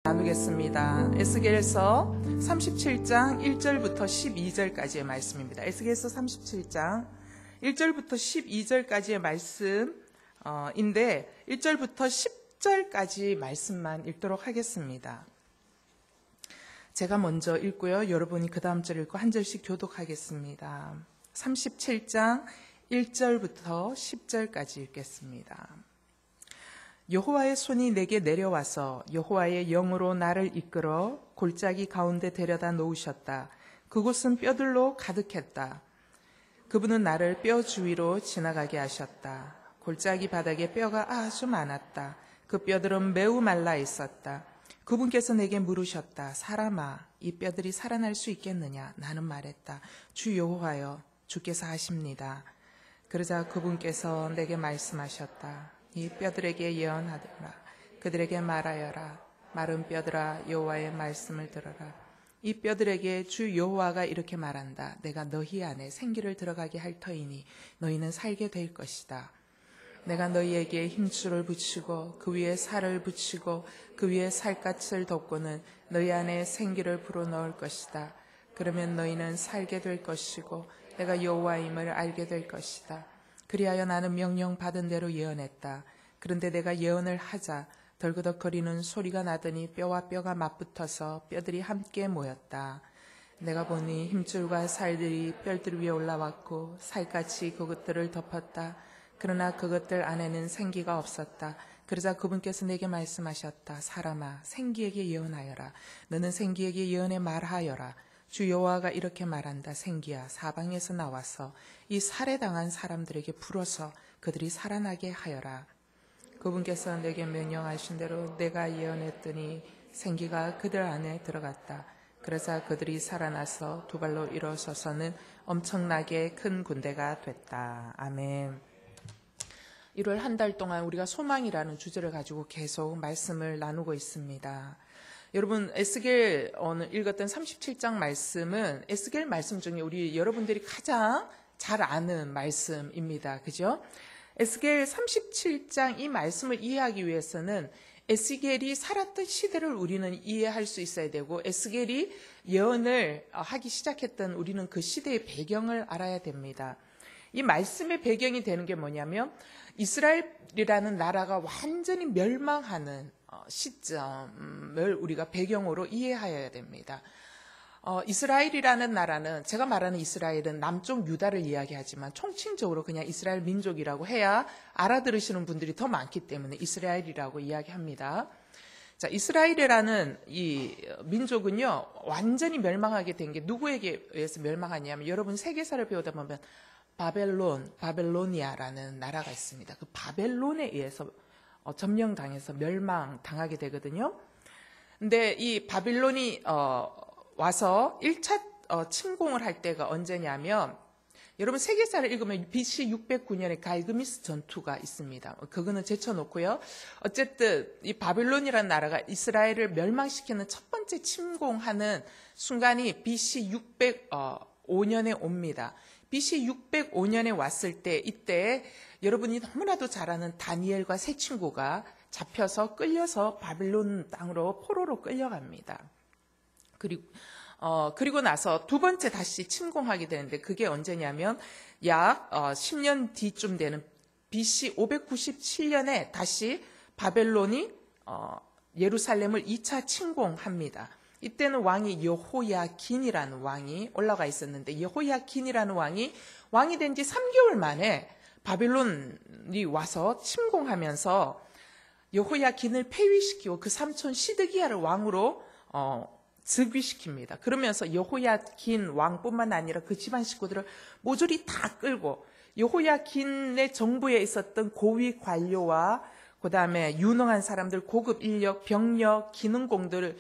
나누겠습니다. 에스겔서 37장 1절부터 12절까지의 말씀입니다. 에스겔서 37장 1절부터 12절까지의 말씀인데 1절부터 10절까지 말씀만 읽도록 하겠습니다. 제가 먼저 읽고요. 여러분이 그 다음 절 읽고 한 절씩 교독하겠습니다. 37장 1절부터 10절까지 읽겠습니다. 여호와의 손이 내게 내려와서 여호와의 영으로 나를 이끌어 골짜기 가운데 데려다 놓으셨다. 그곳은 뼈들로 가득했다. 그분은 나를 뼈 주위로 지나가게 하셨다. 골짜기 바닥에 뼈가 아주 많았다. 그 뼈들은 매우 말라 있었다. 그분께서 내게 물으셨다. 사람아, 이 뼈들이 살아날 수 있겠느냐? 나는 말했다. 주 여호와여, 주께서 하십니다. 그러자 그분께서 내게 말씀하셨다. 이 뼈들에게 예언하더라. 그들에게 말하여라. 마른 뼈들아, 여호와의 말씀을 들어라. 이 뼈들에게 주 여호와가 이렇게 말한다. 내가 너희 안에 생기를 들어가게 할 터이니 너희는 살게 될 것이다. 내가 너희에게 힘줄을 붙이고 그 위에 살을 붙이고 그 위에 살갗을 덮고는 너희 안에 생기를 불어넣을 것이다. 그러면 너희는 살게 될 것이고 내가 여호와임을 알게 될 것이다. 그리하여 나는 명령받은 대로 예언했다. 그런데 내가 예언을 하자 덜그덕거리는 소리가 나더니 뼈와 뼈가 맞붙어서 뼈들이 함께 모였다. 내가 보니 힘줄과 살들이 뼈들 위에 올라왔고 살같이 그것들을 덮었다. 그러나 그것들 안에는 생기가 없었다. 그러자 그분께서 내게 말씀하셨다. 사람아, 생기에게 예언하여라. 너는 생기에게 예언에 말하여라. 주 여호와가 이렇게 말한다. 생기야, 사방에서 나와서 이 살해당한 사람들에게 불어서 그들이 살아나게 하여라. 그분께서 내게 명령하신 대로 내가 예언했더니 생기가 그들 안에 들어갔다. 그래서 그들이 살아나서 두 발로 일어서서는 엄청나게 큰 군대가 됐다. 아멘. 1월 한 달 동안 우리가 소망이라는 주제를 가지고 계속 말씀을 나누고 있습니다. 여러분, 에스겔 오늘 읽었던 37장 말씀은 에스겔 말씀 중에 우리 여러분들이 가장 잘 아는 말씀입니다. 그죠? 에스겔 37장 이 말씀을 이해하기 위해서는 에스겔이 살았던 시대를 우리는 이해할 수 있어야 되고 에스겔이 예언을 하기 시작했던 우리는 그 시대의 배경을 알아야 됩니다. 이 말씀의 배경이 되는 게 뭐냐면 이스라엘이라는 나라가 완전히 멸망하는 시점을 우리가 배경으로 이해해야 됩니다. 이스라엘이라는 나라는 제가 말하는 이스라엘은 남쪽 유다를 이야기하지만 총칭적으로 그냥 이스라엘 민족이라고 해야 알아들으시는 분들이 더 많기 때문에 이스라엘이라고 이야기합니다. 자, 이스라엘이라는 이 민족은요 완전히 멸망하게 된 게 누구에게 의해서 멸망하냐면 여러분 세계사를 배우다 보면 바벨로니아라는 나라가 있습니다. 그 바벨론에 의해서 점령당해서 멸망당하게 되거든요. 근데 이 바빌론이 와서 1차 침공을 할 때가 언제냐면 여러분 세계사를 읽으면 BC 609년에 갈그미스 전투가 있습니다. 그거는 제쳐놓고요. 어쨌든 이 바빌론이라는 나라가 이스라엘을 멸망시키는 첫 번째 침공하는 순간이 BC 605년에 옵니다. BC 605년에 왔을 때 이때 여러분이 너무나도 잘 아는 다니엘과 세 친구가 잡혀서 끌려서 바빌론 땅으로 포로로 끌려갑니다. 그리고 나서 두 번째 다시 침공하게 되는데 그게 언제냐면 약 10년 뒤쯤 되는 BC 597년에 다시 바벨론이 예루살렘을 2차 침공합니다. 이때는 왕이 여호야긴이라는 왕이 올라가 있었는데 여호야긴이라는 왕이 된 지 3개월 만에 바빌론이 와서 침공하면서 여호야긴을 폐위시키고 그 삼촌 시드기야를 왕으로 즉위시킵니다. 그러면서 여호야긴 왕뿐만 아니라 그 집안 식구들을 모조리 다 끌고 여호야긴의 정부에 있었던 고위 관료와 그다음에 유능한 사람들, 고급 인력, 병력, 기능공들을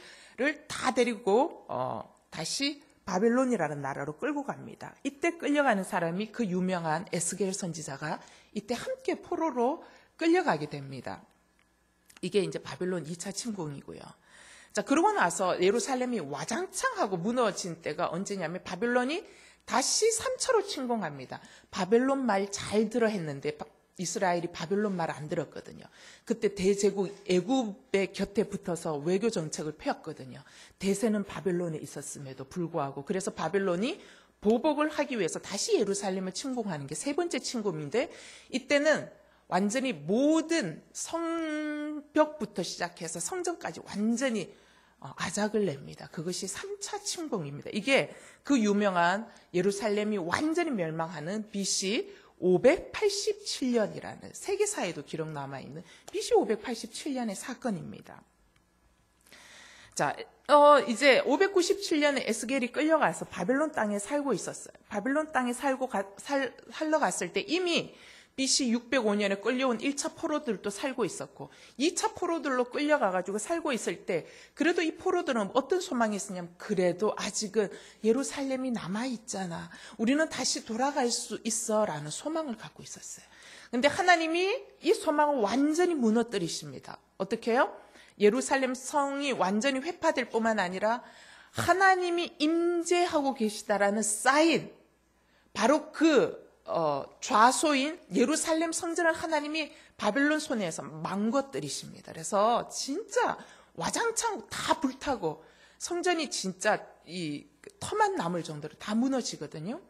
다 데리고 다시 바벨론이라는 나라로 끌고 갑니다. 이때 끌려가는 사람이 그 유명한 에스겔 선지자가 이때 함께 포로로 끌려가게 됩니다. 이게 이제 바벨론 2차 침공이고요. 자, 그러고 나서 예루살렘이 와장창하고 무너진 때가 언제냐면 바벨론이 다시 3차로 침공합니다. 바벨론 말 잘 들어 했는데 이스라엘이 바벨론 말 안 들었거든요. 그때 대제국 애굽의 곁에 붙어서 외교 정책을 펴었거든요. 대세는 바벨론에 있었음에도 불구하고. 그래서 바벨론이 보복을 하기 위해서 다시 예루살렘을 침공하는 게 세 번째 침공인데, 이때는 완전히 모든 성벽부터 시작해서 성전까지 완전히 아작을 냅니다. 그것이 3차 침공입니다. 이게 그 유명한 예루살렘이 완전히 멸망하는 BC 587년이라는 세계사에도 기록 남아있는 BC 587년의 사건입니다. 자, 이제 597년에 에스겔이 끌려가서 바벨론 땅에 살고 있었어요. 바벨론 땅에 살러 갔을 때 이미 BC 605년에 끌려온 1차 포로들도 살고 있었고 2차 포로들로 끌려가가지고 살고 있을 때 그래도 이 포로들은 어떤 소망이 있었냐면 그래도 아직은 예루살렘이 남아있잖아. 우리는 다시 돌아갈 수 있어 라는 소망을 갖고 있었어요. 근데 하나님이 이 소망을 완전히 무너뜨리십니다. 어떻게 해요? 예루살렘 성이 완전히 회파될 뿐만 아니라 하나님이 임재하고 계시다라는 사인, 바로 그 좌소인 예루살렘 성전을 하나님이 바벨론 손에서 망가뜨리십니다. 그래서 진짜 와장창 다 불타고 성전이 진짜 이 터만 남을 정도로 다 무너지거든요.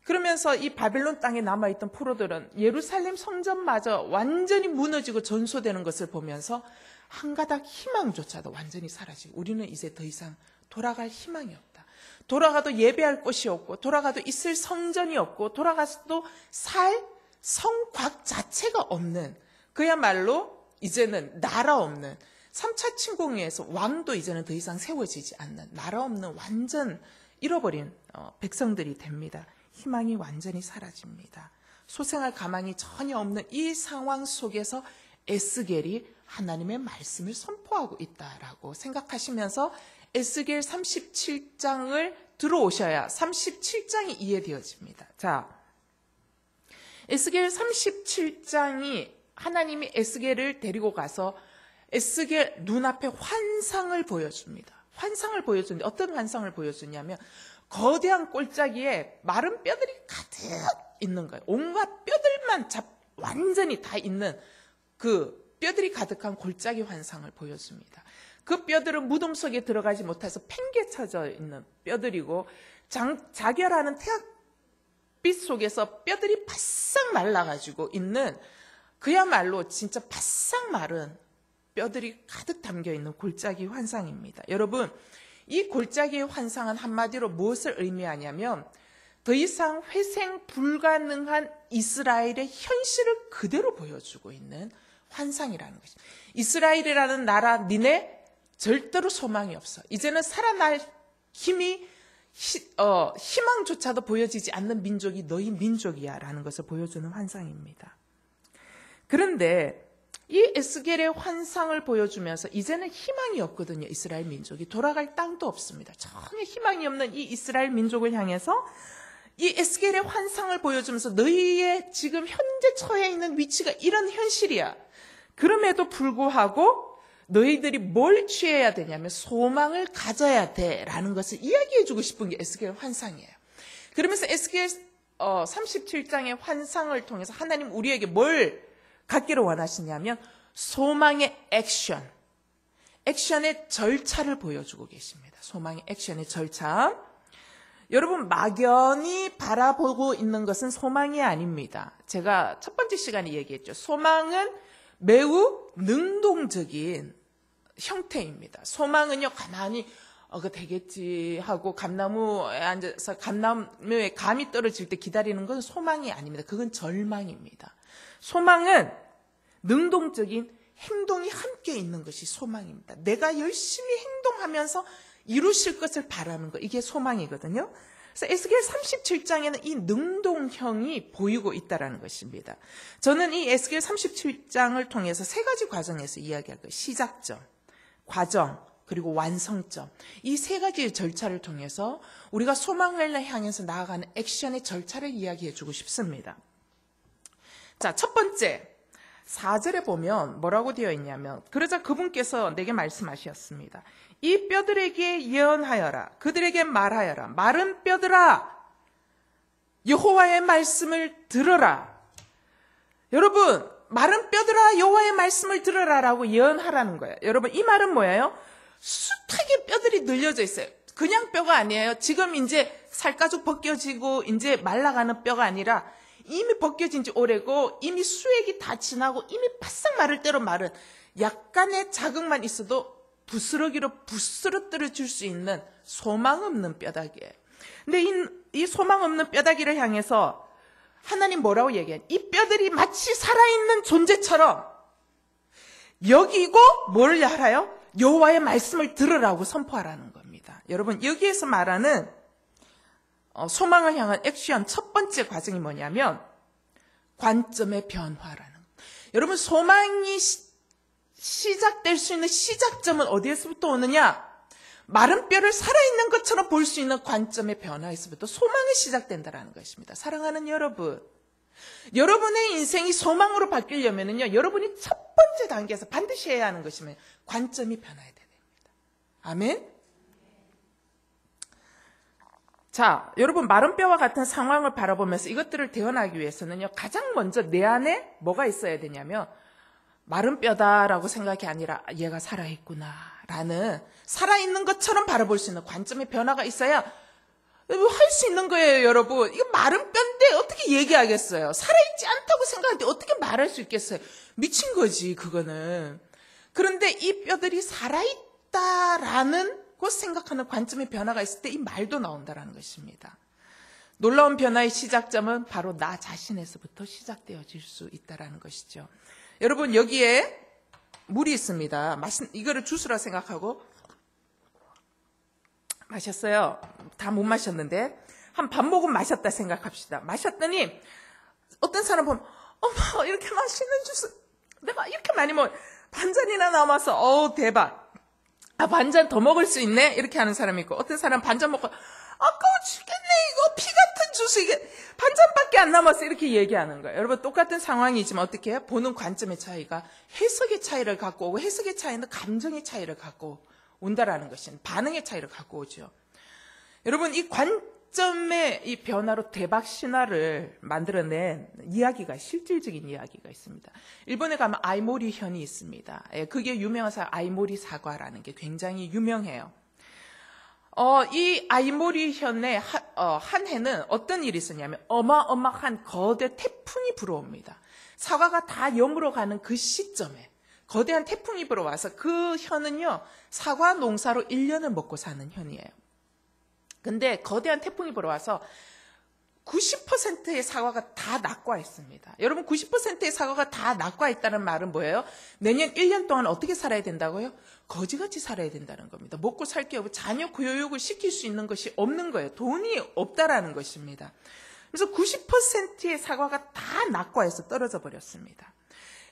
그러면서 이 바벨론 땅에 남아있던 포로들은 예루살렘 성전마저 완전히 무너지고 전소되는 것을 보면서 한 가닥 희망조차도 완전히 사라지고 우리는 이제 더 이상 돌아갈 희망이 없다. 돌아가도 예배할 곳이 없고 돌아가도 있을 성전이 없고 돌아가서도 살 성곽 자체가 없는, 그야말로 이제는 나라 없는, 3차 침공에서 왕도 이제는 더 이상 세워지지 않는 나라 없는 완전 잃어버린 백성들이 됩니다. 희망이 완전히 사라집니다. 소생할 가망이 전혀 없는 이 상황 속에서 에스겔이 하나님의 말씀을 선포하고 있다라고 생각하시면서 에스겔 37장을 들어오셔야 37장이 이해되어집니다. 자, 에스겔 37장이 하나님이 에스겔을 데리고 가서 에스겔 눈앞에 환상을 보여줍니다. 환상을 보여주는데 어떤 환상을 보여주냐면 거대한 골짜기에 마른 뼈들이 가득 있는 거예요. 온갖 뼈들만 완전히 다 있는 그 뼈들이 가득한 골짜기 환상을 보여줍니다. 그 뼈들은 무덤 속에 들어가지 못해서 팽개쳐져 있는 뼈들이고 자결하는 태양빛 속에서 뼈들이 바싹 말라가지고 있는, 그야말로 진짜 바싹 마른 뼈들이 가득 담겨있는 골짜기 환상입니다. 여러분, 이 골짜기의 환상은 한마디로 무엇을 의미하냐면 더 이상 회생 불가능한 이스라엘의 현실을 그대로 보여주고 있는 환상이라는 것입니다. 이스라엘이라는 나라, 니네 절대로 소망이 없어. 이제는 살아날 힘이 희망조차도 보여지지 않는 민족이 너희 민족이야 라는 것을 보여주는 환상입니다. 그런데 이 에스겔의 환상을 보여주면서 이제는 희망이 없거든요. 이스라엘 민족이 돌아갈 땅도 없습니다. 전혀 희망이 없는 이 이스라엘 민족을 향해서 이 에스겔의 환상을 보여주면서 너희의 지금 현재 처해 있는 위치가 이런 현실이야. 그럼에도 불구하고 너희들이 뭘 취해야 되냐면 소망을 가져야 돼라는 것을 이야기해주고 싶은 게 에스겔 환상이에요. 그러면서 에스겔 37장의 환상을 통해서 하나님 우리에게 뭘 갖기를 원하시냐면 소망의 액션의 절차를 보여주고 계십니다. 소망의 액션의 절차. 여러분, 막연히 바라보고 있는 것은 소망이 아닙니다. 제가 첫 번째 시간에 얘기했죠. 소망은 매우 능동적인 형태입니다. 소망은요, 가만히 그 되겠지 하고 감나무에 앉아서 감나무에 감이 떨어질 때 기다리는 건 소망이 아닙니다. 그건 절망입니다. 소망은 능동적인 행동이 함께 있는 것이 소망입니다. 내가 열심히 행동하면서 이루실 것을 바라는 것, 이게 소망이거든요. 그래서 에스겔 37장에는 이 능동형이 보이고 있다는 것입니다. 저는 이 에스겔 37장을 통해서 세 가지 과정에서 이야기할 거예요. 시작점, 과정, 그리고 완성점. 이 세 가지의 절차를 통해서 우리가 소망을 향해서 나아가는 액션의 절차를 이야기해 주고 싶습니다. 자, 첫 번째, 4절에 보면 뭐라고 되어 있냐면, 그러자 그분께서 내게 말씀하셨습니다. 이 뼈들에게 예언하여라. 그들에게 말하여라. 마른 뼈들아, 여호와의 말씀을 들어라. 여러분, 마른 뼈들아 여호와의 말씀을 들으라라고 예언하라는 거예요. 여러분, 이 말은 뭐예요? 숱하게 뼈들이 늘려져 있어요. 그냥 뼈가 아니에요. 지금 이제 살가죽 벗겨지고 이제 말라가는 뼈가 아니라 이미 벗겨진 지 오래고 이미 수액이 다 지나고 이미 바싹 마를 대로 마른, 약간의 자극만 있어도 부스러기로 부스러뜨려 줄 수 있는 소망 없는 뼈다귀예요. 근데 이 소망 없는 뼈다귀를 향해서 하나님 뭐라고 얘기해요? 이 뼈들이 마치 살아있는 존재처럼 여기고 뭘 알아요? 여호와의 말씀을 들으라고 선포하라는 겁니다. 여러분, 여기에서 말하는 소망을 향한 액션 첫 번째 과정이 뭐냐면 관점의 변화라는 거예요. 여러분, 소망이 시작될 수 있는 시작점은 어디에서부터 오느냐? 마른 뼈를 살아있는 것처럼 볼 수 있는 관점의 변화에서부터 소망이 시작된다는 것입니다. 사랑하는 여러분, 여러분의 인생이 소망으로 바뀌려면요, 여러분이 첫 번째 단계에서 반드시 해야 하는 것이면 관점이 변화해야 됩니다. 아멘? 자, 여러분, 마른 뼈와 같은 상황을 바라보면서 이것들을 대언하기 위해서는요, 가장 먼저 내 안에 뭐가 있어야 되냐면 마른 뼈다라고 생각이 아니라 얘가 살아있구나라는, 살아있는 것처럼 바라볼 수 있는 관점의 변화가 있어야 할 수 있는 거예요. 여러분, 이거 마른 뼈인데 어떻게 얘기하겠어요? 살아있지 않다고 생각하는데 어떻게 말할 수 있겠어요? 미친 거지, 그거는. 그런데 이 뼈들이 살아있다라는 그 생각하는 관점의 변화가 있을 때 이 말도 나온다는 것입니다. 놀라운 변화의 시작점은 바로 나 자신에서부터 시작되어질 수 있다는 것이죠. 여러분, 여기에 물이 있습니다. 이거를 주스라 생각하고 마셨어요. 다 못 마셨는데 한 밥 모금 마셨다 생각합시다. 마셨더니 어떤 사람 보면 어머, 이렇게 맛있는 주스 내가 이렇게 많이 먹어, 반잔이나 남아서 대박, 반잔 더 먹을 수 있네, 이렇게 하는 사람이 있고, 어떤 사람 반잔 먹고 아까워 죽겠네, 이거 피 같은 주스, 이게 반잔밖에 안 남았어, 이렇게 얘기하는 거예요. 여러분, 똑같은 상황이지만 어떻게 해요? 보는 관점의 차이가 해석의 차이를 갖고 오고, 해석의 차이는 감정의 차이를 갖고 온다라는 것은 반응의 차이를 갖고 오죠. 여러분, 이 관점의 이 변화로 대박 신화를 만들어낸 이야기가, 실질적인 이야기가 있습니다. 일본에 가면 아이모리 현이 있습니다. 그게 유명한 아이모리 사과라는 게 굉장히 유명해요. 이 아이모리 현의 한 해는 어떤 일이 있었냐면 어마어마한 거대 태풍이 불어옵니다. 사과가 다 여물어 가는 그 시점에 거대한 태풍이 불어와서 그 현은요, 사과 농사로 1년을 먹고 사는 현이에요. 근데 거대한 태풍이 불어와서 90%의 사과가 다 낙과했습니다. 여러분, 90%의 사과가 다 낙과했다는 말은 뭐예요? 내년 1년 동안 어떻게 살아야 된다고요? 거지같이 살아야 된다는 겁니다. 먹고 살 게 없고 자녀 교육을 시킬 수 있는 것이 없는 거예요. 돈이 없다라는 것입니다. 그래서 90%의 사과가 다 낙과해서 떨어져 버렸습니다.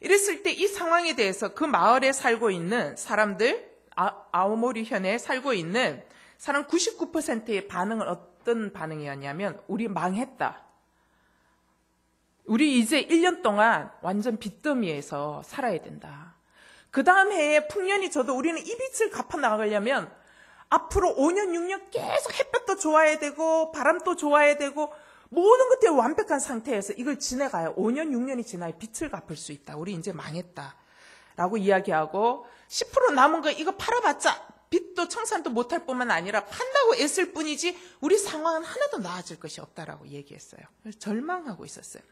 이랬을 때 이 상황에 대해서 그 마을에 살고 있는 사람들, 아오모리 현에 살고 있는 사람 99%의 반응은 어떤 반응이었냐면, 우리 망했다. 우리 이제 1년 동안 완전 빚더미에서 살아야 된다. 그 다음 해에 풍년이 져도 우리는 이 빚을 갚아 나가려면 앞으로 5년, 6년 계속 햇볕도 좋아야 되고 바람도 좋아야 되고 모든 것들이 완벽한 상태에서 이걸 지내가야 5년, 6년이 지나야 빚을 갚을 수 있다. 우리 이제 망했다. 라고 이야기하고 10% 남은 거 이거 팔아봤자 빚도 청산도 못할 뿐만 아니라 판다고 애쓸 뿐이지 우리 상황은 하나도 나아질 것이 없다라고 얘기했어요. 그래서 절망하고 있었어요.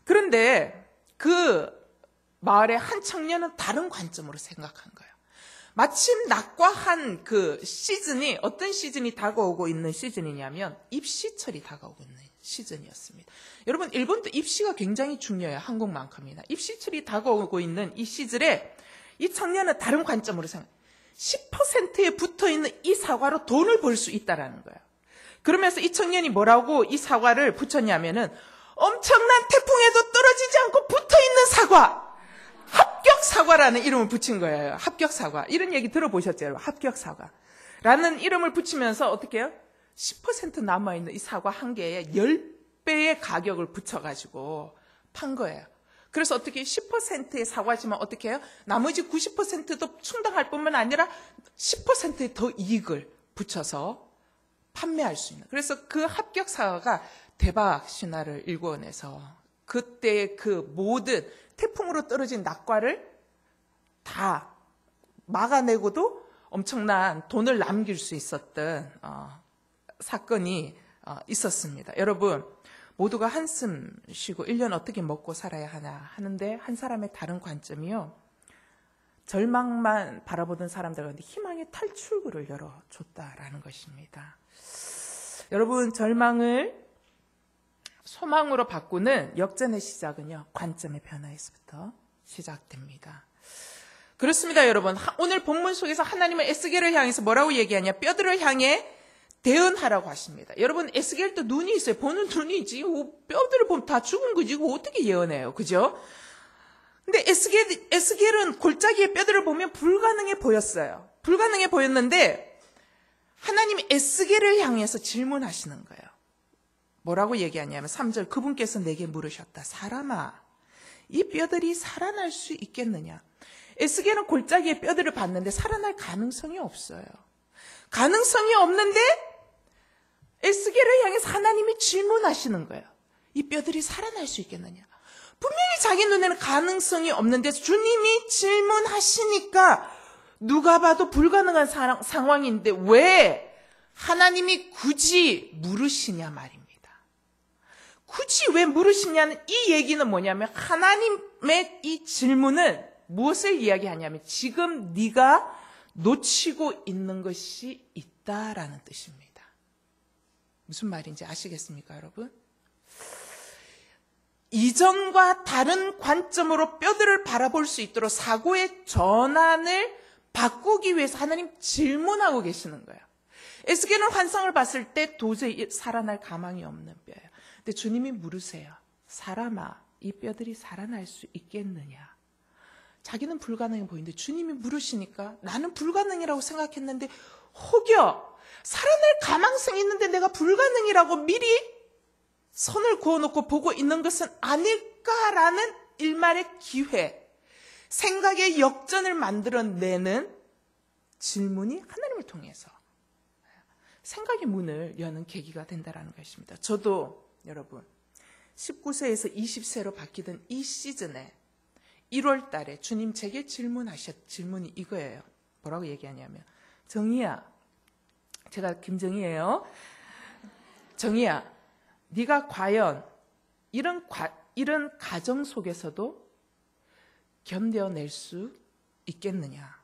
그런데 그 마을의 한 청년은 다른 관점으로 생각한 거예요. 마침 낙과한 그 시즌이 어떤 시즌이 다가오고 있는 시즌이냐면 입시철이 다가오고 있는 시즌이었습니다. 여러분, 일본도 입시가 굉장히 중요해요. 한국만큼이나. 입시철이 다가오고 있는 이 시즌에 이 청년은 다른 관점으로 생각해요. 10%에 붙어있는 이 사과로 돈을 벌 수 있다는 거예요. 그러면서 이 청년이 뭐라고 이 사과를 붙였냐면은 엄청난 태풍에도 떨어지지 않고 붙어있는 사과, 합격 사과라는 이름을 붙인 거예요. 합격 사과. 이런 얘기 들어보셨죠, 여러분? 합격 사과라는 이름을 붙이면서 어떻게 해요? 10% 남아있는 이 사과 한 개에 10배의 가격을 붙여가지고 판 거예요. 그래서 어떻게 10%의 사과지만 어떻게 해요? 나머지 90%도 충당할 뿐만 아니라 10%의 더 이익을 붙여서 판매할 수 있는. 그래서 그 합격 사과가 대박 신화를 일궈내서 그때의 그 모든 태풍으로 떨어진 낙과를 다 막아내고도 엄청난 돈을 남길 수 있었던 사건이 있었습니다. 여러분, 모두가 한숨 쉬고 1년 어떻게 먹고 살아야 하나 하는데 한 사람의 다른 관점이요. 절망만 바라보던 사람들한테 희망의 탈출구를 열어줬다라는 것입니다. 여러분, 절망을 소망으로 바꾸는 역전의 시작은요, 관점의 변화에서부터 시작됩니다. 그렇습니다, 여러분. 오늘 본문 속에서 하나님은 에스겔을 향해서 뭐라고 얘기하냐? 뼈들을 향해 대언하라고 하십니다. 여러분, 에스겔도 눈이 있어요. 보는 눈이 있지. 뼈들을 보면 다 죽은 거지. 이거 어떻게 예언해요? 그죠? 근데 에스겔은 골짜기의 뼈들을 보면 불가능해 보였어요. 불가능해 보였는데 하나님이 에스겔을 향해서 질문하시는 거예요. 뭐라고 얘기하냐면 3절, 그분께서 내게 물으셨다. 사람아, 이 뼈들이 살아날 수 있겠느냐? 에스겔은 골짜기의 뼈들을 봤는데 살아날 가능성이 없어요. 가능성이 없는데 에스겔을 향해서 하나님이 질문하시는 거예요. 이 뼈들이 살아날 수 있겠느냐? 분명히 자기 눈에는 가능성이 없는데 주님이 질문하시니까 누가 봐도 불가능한 상황인데 왜 하나님이 굳이 물으시냐 말입니다. 굳이 왜 물으시냐는 이 얘기는 뭐냐면 하나님의 이 질문은 무엇을 이야기하냐면 지금 네가 놓치고 있는 것이 있다라는 뜻입니다. 무슨 말인지 아시겠습니까, 여러분? 이전과 다른 관점으로 뼈들을 바라볼 수 있도록 사고의 전환을 바꾸기 위해서 하나님 질문하고 계시는 거예요. 에스겔은 환상을 봤을 때 도저히 살아날 가망이 없는 뼈예요. 근데 주님이 물으세요. 사람아, 이 뼈들이 살아날 수 있겠느냐? 자기는 불가능해 보이는데 주님이 물으시니까 나는 불가능이라고 생각했는데 혹여 살아날 가망성이 있는데 내가 불가능이라고 미리 선을 그어놓고 보고 있는 것은 아닐까라는 일말의 기회, 생각의 역전을 만들어내는 질문이 하나님을 통해서 생각의 문을 여는 계기가 된다는 것입니다. 저도 여러분 19세에서 20세로 바뀌던 이 시즌에 1월 달에 주님 제게 질문이 이거예요. 뭐라고 얘기하냐면 정희야, 제가 김정희예요. 정희야, 네가 과연 이런 가정 속에서도 견뎌낼 수 있겠느냐?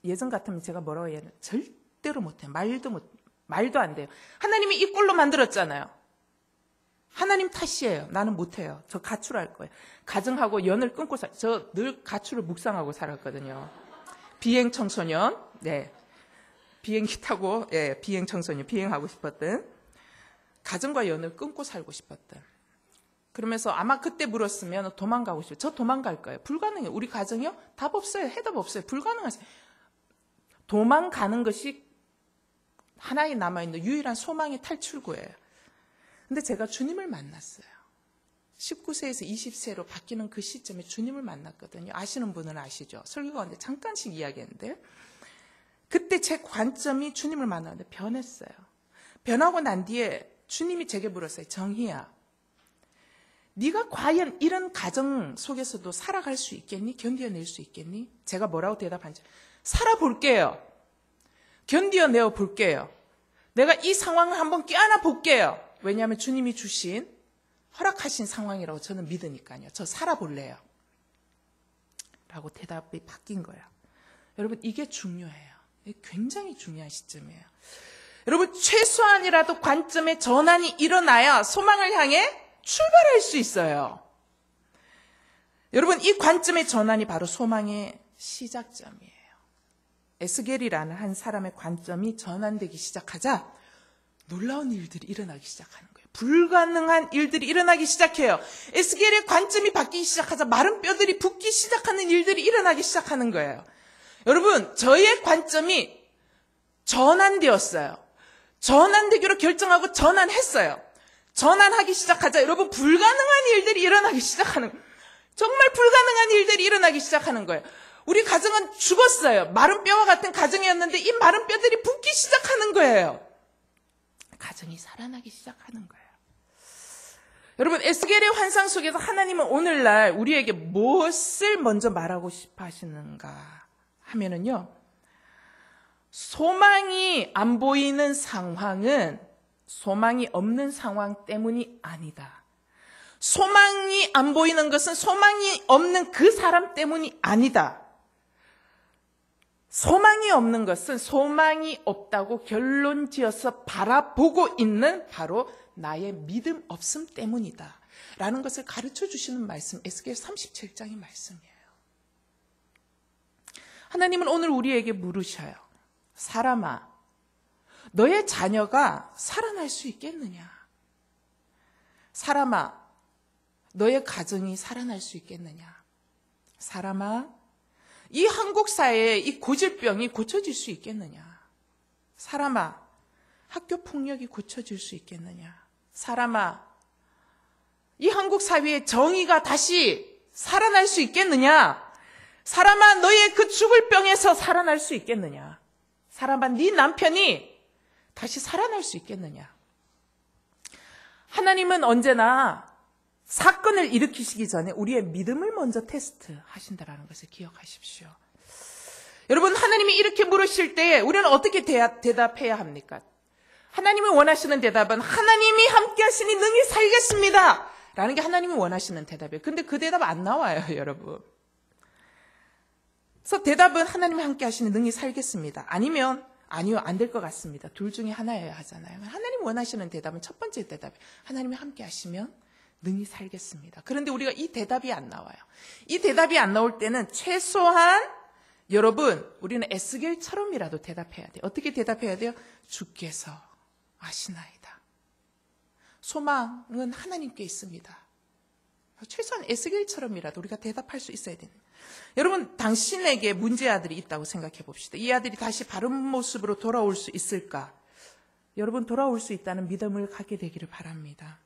예전 같으면 제가 뭐라고 해야 되나? 절대로 못해. 말도 안 돼요. 하나님이 이 꼴로 만들었잖아요. 하나님 탓이에요. 나는 못해요. 저 가출할 거예요. 가정하고 연을 끊고 저 늘 가출을 묵상하고 살았거든요. 비행 청소년, 네, 비행기 타고 비행 청소년 비행하고 싶었던, 가정과 연을 끊고 살고 싶었던. 그러면서 아마 그때 물었으면 도망가고 싶어요. 저 도망갈 거예요. 불가능해요. 우리 가정이요? 답 없어요. 해답 없어요. 불가능하세요. 도망가는 것이 하나의 남아있는 유일한 소망의 탈출구예요. 근데 제가 주님을 만났어요. 19세에서 20세로 바뀌는 그 시점에 주님을 만났거든요. 아시는 분은 아시죠? 설교 가운데 잠깐씩 이야기했는데 그때 제 관점이 주님을 만났는데 변했어요. 변하고 난 뒤에 주님이 제게 물었어요. 정희야, 네가 과연 이런 가정 속에서도 살아갈 수 있겠니? 견뎌낼 수 있겠니? 제가 뭐라고 대답한지, 살아볼게요. 견뎌내어 볼게요. 내가 이 상황을 한번 껴안아 볼게요. 왜냐하면 주님이 주신, 허락하신 상황이라고 저는 믿으니까요. 저 살아볼래요. 라고 대답이 바뀐 거예요. 여러분, 이게 중요해요. 이게 굉장히 중요한 시점이에요. 여러분, 최소한이라도 관점의 전환이 일어나야 소망을 향해 출발할 수 있어요. 여러분, 이 관점의 전환이 바로 소망의 시작점이에요. 에스겔이라는 한 사람의 관점이 전환되기 시작하자 놀라운 일들이 일어나기 시작하는 거예요. 불가능한 일들이 일어나기 시작해요. 에스겔의 관점이 바뀌기 시작하자 마른 뼈들이 붓기 시작하는 일들이 일어나기 시작하는 거예요. 여러분, 저의 관점이 전환되었어요. 전환되기로 결정하고 전환했어요. 전환하기 시작하자 여러분, 불가능한 일들이 일어나기 시작하는 거예요. 정말 불가능한 일들이 일어나기 시작하는 거예요. 우리 가정은 죽었어요. 마른 뼈와 같은 가정이었는데 이 마른 뼈들이 붓기 시작하는 거예요. 가정이 살아나기 시작하는 거예요. 여러분, 에스겔의 환상 속에서 하나님은 오늘날 우리에게 무엇을 먼저 말하고 싶어 하시는가 하면은요, 소망이 안 보이는 상황은 소망이 없는 상황 때문이 아니다. 소망이 안 보이는 것은 소망이 없는 그 사람 때문이 아니다. 소망이 없는 것은 소망이 없다고 결론 지어서 바라보고 있는 바로 나의 믿음 없음 때문이다 라는 것을 가르쳐 주시는 말씀, 에스겔 37장의 말씀이에요. 하나님은 오늘 우리에게 물으셔요. 사람아, 너의 자녀가 살아날 수 있겠느냐? 사람아, 너의 가정이 살아날 수 있겠느냐? 사람아, 이 한국 사회의 이 고질병이 고쳐질 수 있겠느냐? 사람아, 학교 폭력이 고쳐질 수 있겠느냐? 사람아, 이 한국 사회의 정의가 다시 살아날 수 있겠느냐? 사람아, 너의 그 죽을 병에서 살아날 수 있겠느냐? 사람아, 네 남편이 다시 살아날 수 있겠느냐? 하나님은 언제나 사건을 일으키시기 전에 우리의 믿음을 먼저 테스트 하신다는 것을 기억하십시오. 여러분, 하나님이 이렇게 물으실 때 우리는 어떻게 대답해야 합니까? 하나님이 원하시는 대답은 하나님이 함께 하시니 능히 살겠습니다 라는 게 하나님이 원하시는 대답이에요. 근데 그 대답 안 나와요, 여러분. 그래서 대답은 하나님이 함께 하시니 능히 살겠습니다. 아니면 아니요, 안 될 것 같습니다. 둘 중에 하나여야 하잖아요. 하나님 원하시는 대답은 첫 번째 대답이 하나님이 함께 하시면 능히 살겠습니다. 그런데 우리가 이 대답이 안 나와요. 이 대답이 안 나올 때는 최소한 여러분, 우리는 에스겔처럼이라도 대답해야 돼요. 어떻게 대답해야 돼요? 주께서 아시나이다. 소망은 하나님께 있습니다. 최소한 에스겔처럼이라도 우리가 대답할 수 있어야 됩니다. 여러분, 당신에게 문제 아들이 있다고 생각해 봅시다. 이 아들이 다시 바른 모습으로 돌아올 수 있을까? 여러분, 돌아올 수 있다는 믿음을 갖게 되기를 바랍니다.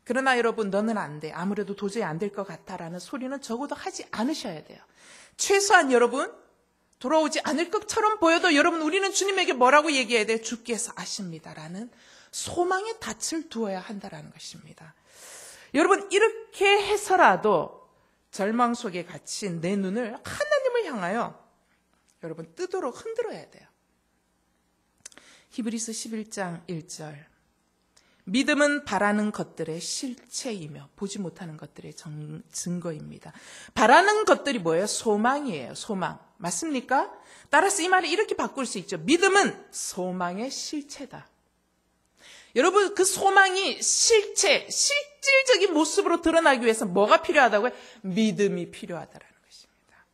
그러나 여러분, 너는 안 돼. 아무래도 도저히 안 될 것 같다라는 소리는 적어도 하지 않으셔야 돼요. 최소한 여러분, 돌아오지 않을 것처럼 보여도 여러분, 우리는 주님에게 뭐라고 얘기해야 돼요? 주께서 아십니다라는 소망의 닻을 두어야 한다라는 것입니다. 여러분, 이렇게 해서라도 절망 속에 갇힌 내 눈을 하나님을 향하여 여러분 뜨도록 흔들어야 돼요. 히브리서 11장 1절. 믿음은 바라는 것들의 실체이며 보지 못하는 것들의 증거입니다. 바라는 것들이 뭐예요? 소망이에요. 소망. 맞습니까? 따라서 이 말을 이렇게 바꿀 수 있죠. 믿음은 소망의 실체다. 여러분, 그 소망이 실질적인 모습으로 드러나기 위해서 뭐가 필요하다고요? 믿음이 필요하다라는 것입니다.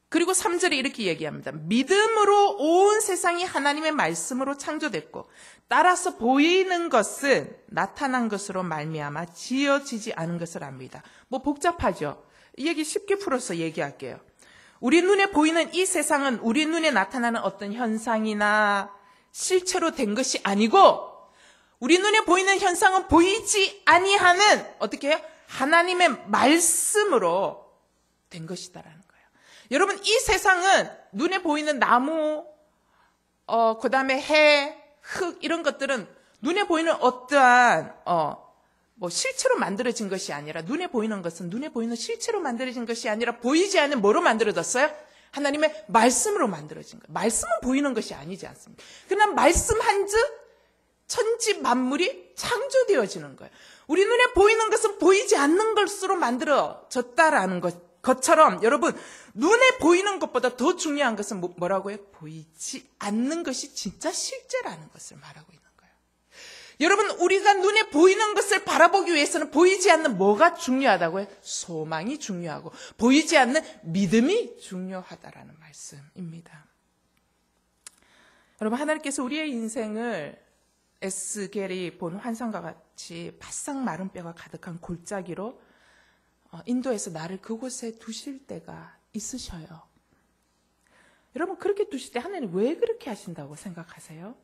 그리고 3절에 이렇게 얘기합니다. 믿음으로 온 세상이 하나님의 말씀으로 창조됐고 따라서 보이는 것은 나타난 것으로 말미암아 지어지지 않은 것을 압니다. 뭐 복잡하죠? 이 얘기 쉽게 풀어서 얘기할게요. 우리 눈에 보이는 이 세상은 우리 눈에 나타나는 어떤 현상이나 실체로 된 것이 아니고 우리 눈에 보이는 현상은 보이지 아니하는 어떻게 해요? 하나님의 말씀으로 된 것이다라는 거예요. 여러분, 이 세상은 눈에 보이는 나무, 그다음에 해, 흙 이런 것들은 눈에 보이는 어떠한 실체로 만들어진 것이 아니라 눈에 보이는 것은 눈에 보이는 실체로 만들어진 것이 아니라 보이지 않는 뭐로 만들어졌어요? 하나님의 말씀으로 만들어진 거예요. 말씀은 보이는 것이 아니지 않습니까? 그러나 말씀 한즉 천지 만물이 창조되어지는 거예요. 우리 눈에 보이는 것은 보이지 않는 것으로 만들어졌다라는 것처럼 여러분, 눈에 보이는 것보다 더 중요한 것은 뭐라고요? 보이지 않는 것이 진짜 실제라는 것을 말하고 있는 거예요. 여러분, 우리가 눈에 보이는 것을 바라보기 위해서는 보이지 않는 뭐가 중요하다고요? 소망이 중요하고 보이지 않는 믿음이 중요하다라는 말씀입니다. 여러분, 하나님께서 우리의 인생을 에스겔이 본 환상과 같이 바싹 마른 뼈가 가득한 골짜기로 인도에서 나를 그곳에 두실 때가 있으셔요. 여러분, 그렇게 두실 때 하나님 왜 그렇게 하신다고 생각하세요?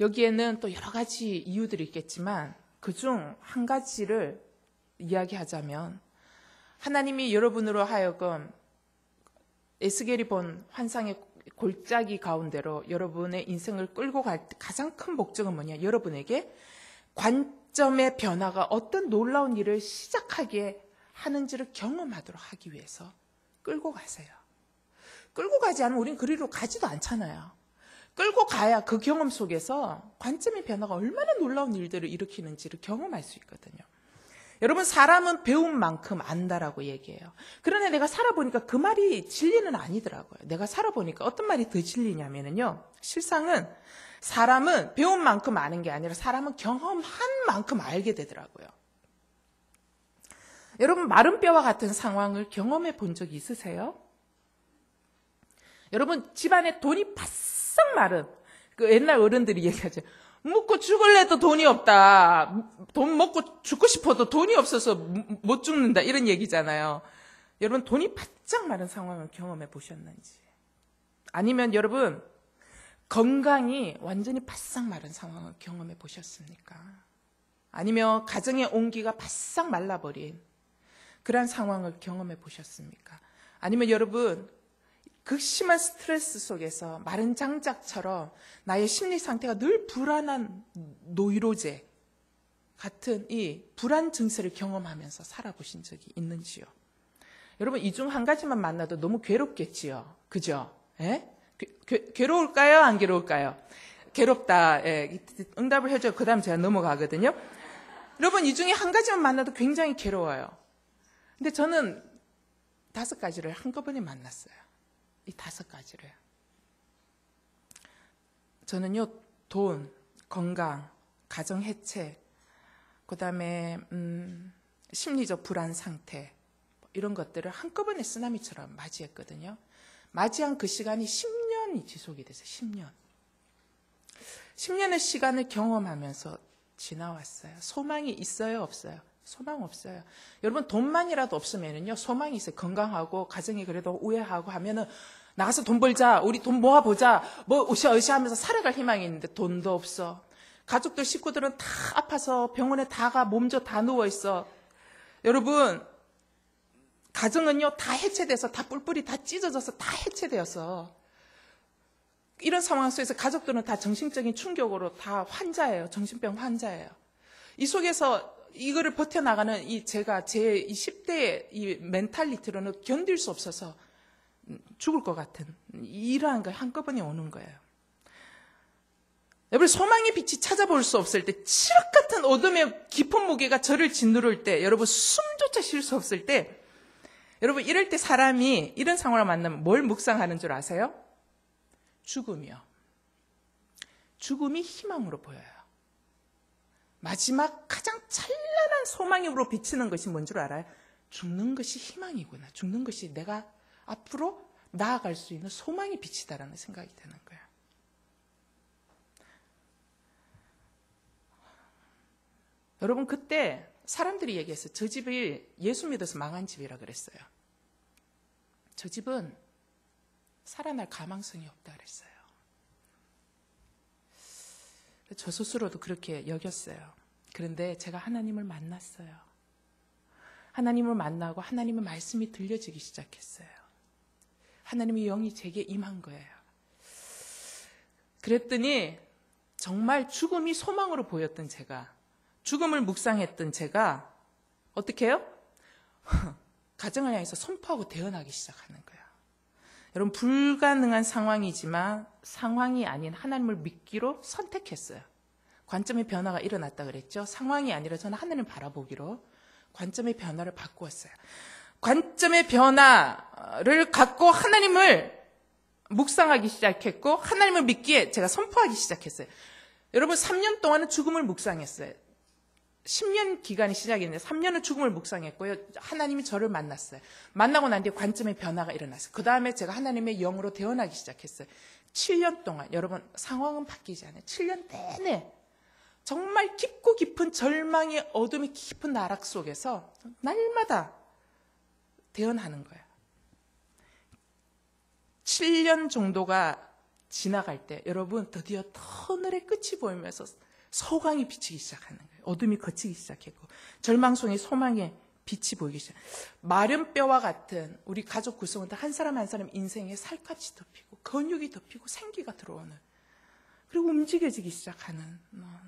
여기에는 또 여러 가지 이유들이 있겠지만 그중 한 가지를 이야기하자면 하나님이 여러분으로 하여금 에스겔이 본 환상의 골짜기 가운데로 여러분의 인생을 끌고 갈 때 가장 큰 목적은 뭐냐? 여러분에게 관점의 변화가 어떤 놀라운 일을 시작하게 하는지를 경험하도록 하기 위해서 끌고 가세요. 끌고 가지 않으면 우린 그리로 가지도 않잖아요. 끌고 가야 그 경험 속에서 관점의 변화가 얼마나 놀라운 일들을 일으키는지를 경험할 수 있거든요. 여러분, 사람은 배운 만큼 안다라고 얘기해요. 그러나 내가 살아보니까 그 말이 진리는 아니더라고요. 내가 살아보니까 어떤 말이 더 진리냐면요. 실상은 사람은 배운 만큼 아는 게 아니라 사람은 경험한 만큼 알게 되더라고요. 여러분, 마른 뼈와 같은 상황을 경험해 본 적이 있으세요? 여러분, 집안에 돈이 바싹 마른, 그 옛날 어른들이 얘기하죠. 먹고 죽을래도 돈이 없다. 돈 먹고 죽고 싶어도 돈이 없어서 못 죽는다. 이런 얘기잖아요. 여러분, 돈이 바짝 마른 상황을 경험해 보셨는지. 아니면 여러분, 건강이 완전히 바싹 마른 상황을 경험해 보셨습니까? 아니면 가정의 온기가 바싹 말라버린 그런 상황을 경험해 보셨습니까? 아니면 여러분, 극심한 스트레스 속에서 마른 장작처럼 나의 심리 상태가 늘 불안한 노이로제 같은 이 불안 증세를 경험하면서 살아보신 적이 있는지요? 여러분, 이 중 한 가지만 만나도 너무 괴롭겠지요? 그죠? 예? 괴로울까요? 안 괴로울까요? 괴롭다. 예. 응답을 해줘요. 그 다음 제가 넘어가거든요. 여러분, 이 중에 한 가지만 만나도 굉장히 괴로워요. 근데 저는 5가지를 한꺼번에 만났어요. 이 5가지를. 저는요, 돈, 건강, 가정 해체, 그 다음에 심리적 불안 상태, 이런 것들을 한꺼번에 쓰나미처럼 맞이했거든요. 맞이한 그 시간이 10년이 지속이 됐어요. 10년. 10년의 시간을 경험하면서 지나왔어요. 소망이 있어요? 없어요? 소망 없어요. 여러분, 돈만이라도 없으면요, 소망이 있어요. 건강하고, 가정이 그래도 우애하고 하면은, 나가서 돈 벌자, 우리 돈 모아보자, 뭐, 으쌰으쌰 하면서 살아갈 희망이 있는데, 돈도 없어. 가족들, 식구들은 다 아파서 병원에 다가 몸져 다 누워있어. 여러분, 가정은요, 다 해체돼서, 다 뿔뿔이 다 찢어져서 다 해체되어서, 이런 상황 속에서 가족들은 다 정신적인 충격으로 다 환자예요. 정신병 환자예요. 이 속에서 이거를 버텨나가는 제가 제 10대의 이 멘탈리티로는 견딜 수 없어서 죽을 것 같은 이러한 거 한꺼번에 오는 거예요. 여러분, 소망의 빛이 찾아볼 수 없을 때, 칠흑 같은 어둠의 깊은 무게가 저를 짓누를 때, 여러분 숨조차 쉴 수 없을 때, 여러분 이럴 때 사람이 이런 상황을 만나면 뭘 묵상하는 줄 아세요? 죽음이요. 죽음이 희망으로 보여요. 마지막 가장 찬란한 소망으로 비치는 것이 뭔 줄 알아요? 죽는 것이 희망이구나. 죽는 것이 내가 앞으로 나아갈 수 있는 소망의 빛이다라는 생각이 드는 거예요. 여러분, 그때 사람들이 얘기했어요. 저 집이 예수 믿어서 망한 집이라 그랬어요. 저 집은 살아날 가망성이 없다 그랬어요. 저 스스로도 그렇게 여겼어요. 그런데 제가 하나님을 만났어요. 하나님을 만나고 하나님의 말씀이 들려지기 시작했어요. 하나님의 영이 제게 임한 거예요. 그랬더니 정말 죽음이 소망으로 보였던 제가, 죽음을 묵상했던 제가 어떻게 해요? 가정을 향해서 선포하고 대언하기 시작하는 거예요. 여러분, 불가능한 상황이지만 상황이 아닌 하나님을 믿기로 선택했어요. 관점의 변화가 일어났다 그랬죠. 상황이 아니라 저는 하나님을 바라보기로 관점의 변화를 바꾸었어요. 관점의 변화를 갖고 하나님을 묵상하기 시작했고 하나님을 믿기에 제가 선포하기 시작했어요. 여러분, 3년 동안은 죽음을 묵상했어요. 10년 기간이 시작했는데 3년은 죽음을 묵상했고요. 하나님이 저를 만났어요. 만나고 난 뒤에 관점의 변화가 일어났어요. 그 다음에 제가 하나님의 영으로 대언하기 시작했어요. 7년 동안, 여러분, 상황은 바뀌지 않아요. 7년 내내 정말 깊고 깊은 절망의 어둠이 깊은 나락 속에서 날마다 대언하는 거예요. 7년 정도가 지나갈 때 여러분, 드디어 터널의 끝이 보이면서 소광이 비치기 시작하는 거예요. 어둠이 걷히기 시작했고 절망 속에 소망의 빛이 보이기 시작. 마른 뼈와 같은 우리 가족 구성원들 한 사람 한 사람 인생에 살갗이 덮이고 근육이 덮이고 생기가 들어오는, 그리고 움직여지기 시작하는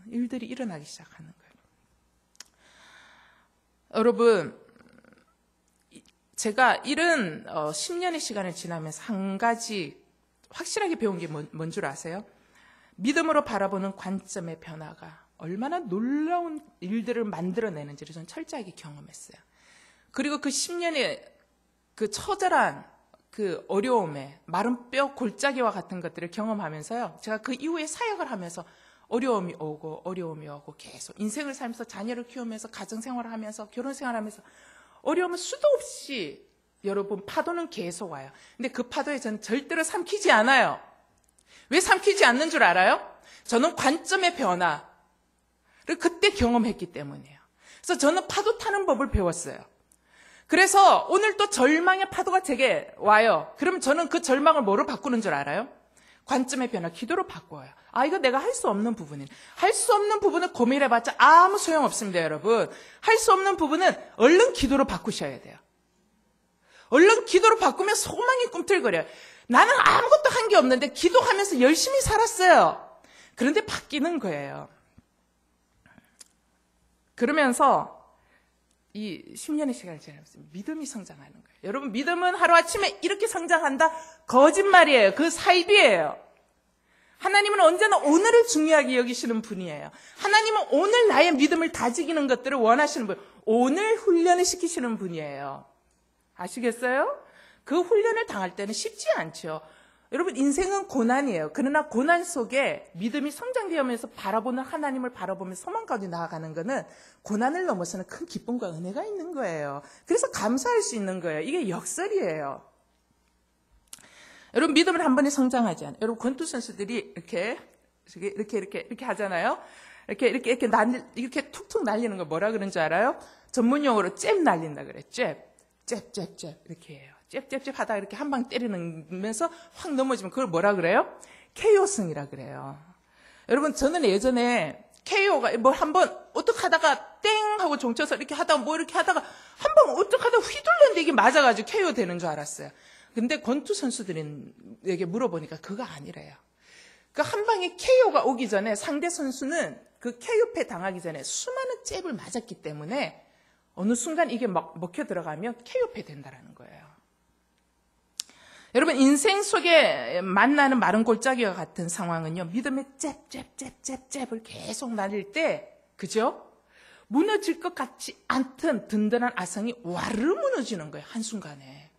일들이 일어나기 시작하는 거예요. 여러분, 제가 이런 10년의 시간을 지나면서 한 가지 확실하게 배운 게 뭔 줄 아세요? 믿음으로 바라보는 관점의 변화가 얼마나 놀라운 일들을 만들어내는지를 저는 철저하게 경험했어요. 그리고 그 10년의 그 처절한 그 어려움에 마른 뼈 골짜기와 같은 것들을 경험하면서요, 제가 그 이후에 사역을 하면서 어려움이 오고 계속 인생을 살면서 자녀를 키우면서 가정생활을 하면서 결혼생활을 하면서 어려움은 수도 없이 여러분 파도는 계속 와요. 근데 그 파도에 저는 절대로 삼키지 않아요. 왜 삼키지 않는 줄 알아요? 저는 관점의 변화를 그때 경험했기 때문이에요. 그래서 저는 파도 타는 법을 배웠어요. 그래서 오늘 또 절망의 파도가 제게 와요. 그러면 저는 그 절망을 뭐로 바꾸는 줄 알아요? 관점의 변화, 기도로 바꿔요. 이거 내가 할 수 없는 부분이에요. 할 수 없는 부분은 고민해봤자 아무 소용없습니다, 여러분. 할 수 없는 부분은 얼른 기도로 바꾸셔야 돼요. 얼른 기도로 바꾸면 소망이 꿈틀거려요. 나는 아무것도 한 게 없는데 기도하면서 열심히 살았어요. 그런데 바뀌는 거예요. 그러면서 이 10년의 시간을 지나면서 믿음이 성장하는 거예요. 여러분, 믿음은 하루아침에 이렇게 성장한다? 거짓말이에요. 그 사이비예요. 하나님은 언제나 오늘을 중요하게 여기시는 분이에요. 하나님은 오늘 나의 믿음을 다지기는 것들을 원하시는 분, 오늘 훈련을 시키시는 분이에요. 아시겠어요? 그 훈련을 당할 때는 쉽지 않죠. 여러분, 인생은 고난이에요. 그러나 고난 속에 믿음이 성장되면서 바라보는 하나님을 바라보면서 소망까지 나아가는 것은 고난을 넘어서는 큰 기쁨과 은혜가 있는 거예요. 그래서 감사할 수 있는 거예요. 이게 역설이에요. 여러분, 믿음을 한 번에 성장하지 않아요. 여러분, 권투 선수들이 이렇게 하잖아요. 이렇게 툭툭 날리는 거 뭐라 그러는 줄 알아요? 전문 용어로 잽 날린다 그래. 잽. 이렇게 해요. 잽 하다가 이렇게 한 방 때리면서 확 넘어지면 그걸 뭐라 그래요? KO승이라 그래요. 여러분, 저는 예전에 KO가 뭐 한번 어떻게 하다가 땡 하고 종쳐서 이렇게 하다가 뭐 이렇게 하다가 한 번 어떻게 하다가 휘둘렀는데 이게 맞아가지고 KO 되는 줄 알았어요. 근데 권투 선수들에게 물어보니까 그거 아니래요. 그 한 방에 KO가 오기 전에 상대 선수는 그 KO패 당하기 전에 수많은 잽을 맞았기 때문에 어느 순간 이게 막 먹혀 들어가면 KO패 된다라는 거예요. 여러분, 인생 속에 만나는 마른 골짜기와 같은 상황은요, 믿음의 잽을 계속 날릴 때, 그죠? 무너질 것 같지 않던 든든한 아성이 와르르 무너지는 거예요, 한순간에.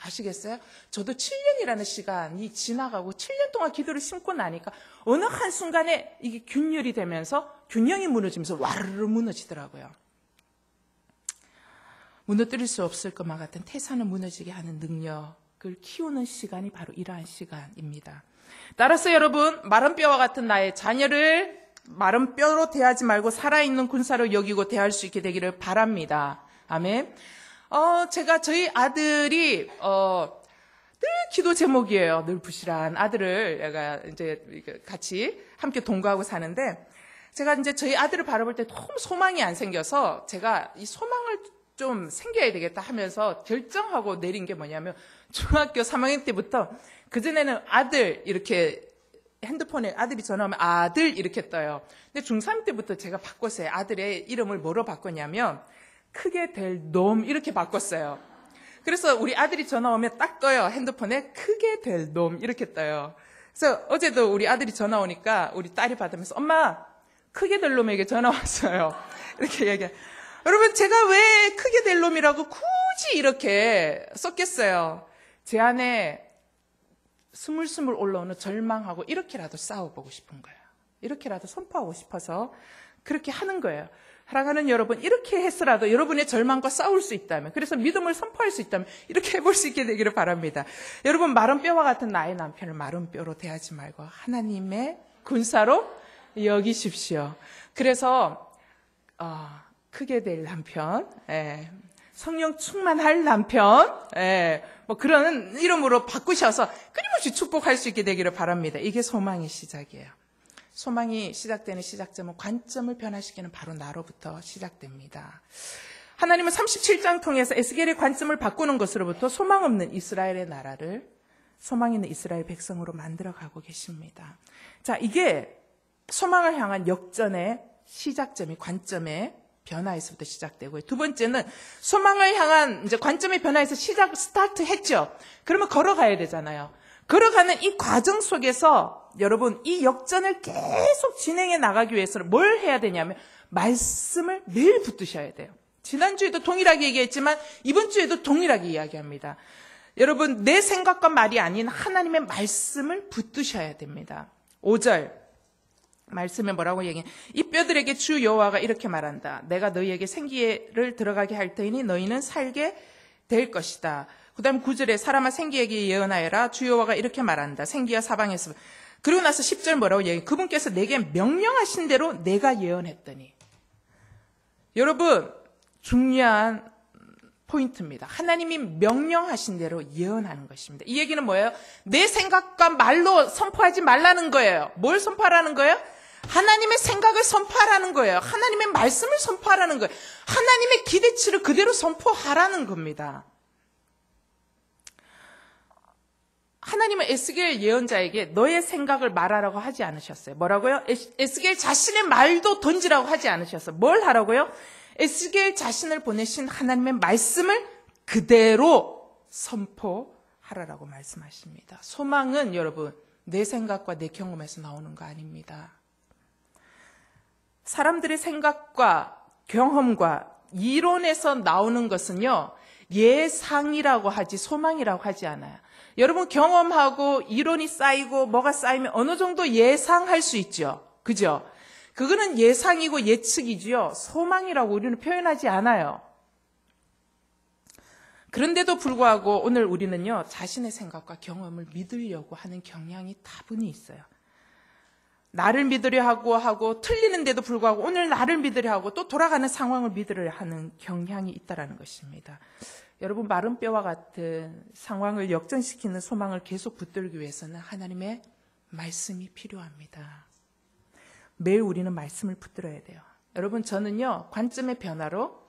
아시겠어요? 저도 7년이라는 시간이 지나가고 7년 동안 기도를 심고 나니까 어느 한순간에 이게 균열이 되면서 균형이 무너지면서 와르르 무너지더라고요. 무너뜨릴 수 없을 것만 같은 태산을 무너지게 하는 능력을 키우는 시간이 바로 이러한 시간입니다. 따라서 여러분, 마른 뼈와 같은 나의 자녀를 마른 뼈로 대하지 말고 살아있는 군사로 여기고 대할 수 있게 되기를 바랍니다. 아멘. 제가 저희 아들이 늘 기도 제목이에요. 늘 부실한 아들을 내가 이제 같이 함께 동거하고 사는데, 제가 이제 저희 아들을 바라볼 때 너무 소망이 안 생겨서 제가 이 소망을 좀 생겨야 되겠다 하면서 결정하고 내린 게 뭐냐면, 중학교 3학년 때부터, 그전에는 아들 이렇게 핸드폰에 아들이 전화 오면 아들 이렇게 떠요. 근데 중3 때부터 제가 바꿨어요. 아들의 이름을 뭐로 바꿨냐면 크게 될 놈 이렇게 바꿨어요. 그래서 우리 아들이 전화 오면 딱 떠요. 핸드폰에 크게 될 놈 이렇게 떠요. 그래서 어제도 우리 아들이 전화 오니까 우리 딸이 받으면서 엄마 크게 될 놈에게 전화 왔어요. 이렇게 얘기해요. 여러분, 제가 왜 크게 될 놈이라고 굳이 이렇게 썼겠어요? 제 안에 스물스물 올라오는 절망하고 이렇게라도 싸워보고 싶은 거예요. 이렇게라도 선포하고 싶어서 그렇게 하는 거예요. 사랑하는 여러분, 이렇게 해서라도 여러분의 절망과 싸울 수 있다면, 그래서 믿음을 선포할 수 있다면 이렇게 해볼 수 있게 되기를 바랍니다. 여러분, 마른 뼈와 같은 나의 남편을 마른 뼈로 대하지 말고 하나님의 군사로 여기십시오. 그래서 크게 될 남편, 성령 충만할 남편, 뭐 그런 이름으로 바꾸셔서 끊임없이 축복할 수 있게 되기를 바랍니다. 이게 소망의 시작이에요. 소망이 시작되는 시작점은 관점을 변화시키는 바로 나로부터 시작됩니다. 하나님은 37장 통해서 에스겔의 관점을 바꾸는 것으로부터 소망 없는 이스라엘의 나라를 소망 있는 이스라엘 백성으로 만들어가고 계십니다. 자, 이게 소망을 향한 역전의 시작점이 관점의 변화에서부터 시작되고요. 두 번째는 소망을 향한 이제 관점의 변화에서 스타트 했죠. 그러면 걸어가야 되잖아요. 걸어가는 이 과정 속에서 여러분 이 역전을 계속 진행해 나가기 위해서는 뭘 해야 되냐면 말씀을 매일 붙드셔야 돼요. 지난주에도 동일하게 얘기했지만 이번 주에도 동일하게 이야기합니다. 여러분 내 생각과 말이 아닌 하나님의 말씀을 붙드셔야 됩니다. 5절 말씀에 뭐라고 얘기해? 이 뼈들에게 주 여호와가 이렇게 말한다. 내가 너희에게 생기를 들어가게 할 테니 너희는 살게 될 것이다. 그 다음 9절에 사람아 생기에게 예언하여라. 주 여호와가 이렇게 말한다. 생기가 사방에서. 그리고 나서 10절 뭐라고 얘기해? 그분께서 내게 명령하신 대로 내가 예언했더니. 여러분 중요한 포인트입니다. 하나님이 명령하신 대로 예언하는 것입니다. 이 얘기는 뭐예요? 내 생각과 말로 선포하지 말라는 거예요. 뭘 선포하라는 거예요? 하나님의 생각을 선포하라는 거예요. 하나님의 말씀을 선포하라는 거예요. 하나님의 기대치를 그대로 선포하라는 겁니다. 하나님은 에스겔 예언자에게 너의 생각을 말하라고 하지 않으셨어요. 뭐라고요? 에스겔 자신의 말도 던지라고 하지 않으셨어요. 뭘 하라고요? 에스겔 자신을 보내신 하나님의 말씀을 그대로 선포하라라고 말씀하십니다. 소망은 여러분 내 생각과 내 경험에서 나오는 거 아닙니다. 사람들의 생각과 경험과 이론에서 나오는 것은요 예상이라고 하지 소망이라고 하지 않아요. 여러분 경험하고 이론이 쌓이고 뭐가 쌓이면 어느 정도 예상할 수 있죠. 그죠? 그거는 예상이고 예측이지요. 소망이라고 우리는 표현하지 않아요. 그런데도 불구하고 오늘 우리는요. 자신의 생각과 경험을 믿으려고 하는 경향이 다분히 있어요. 나를 믿으려 하고 틀리는데도 불구하고 오늘 나를 믿으려 하고 또 돌아가는 상황을 믿으려 하는 경향이 있다는 것입니다. 여러분 마른 뼈와 같은 상황을 역전시키는 소망을 계속 붙들기 위해서는 하나님의 말씀이 필요합니다. 매일 우리는 말씀을 붙들어야 돼요. 여러분 저는요 관점의 변화로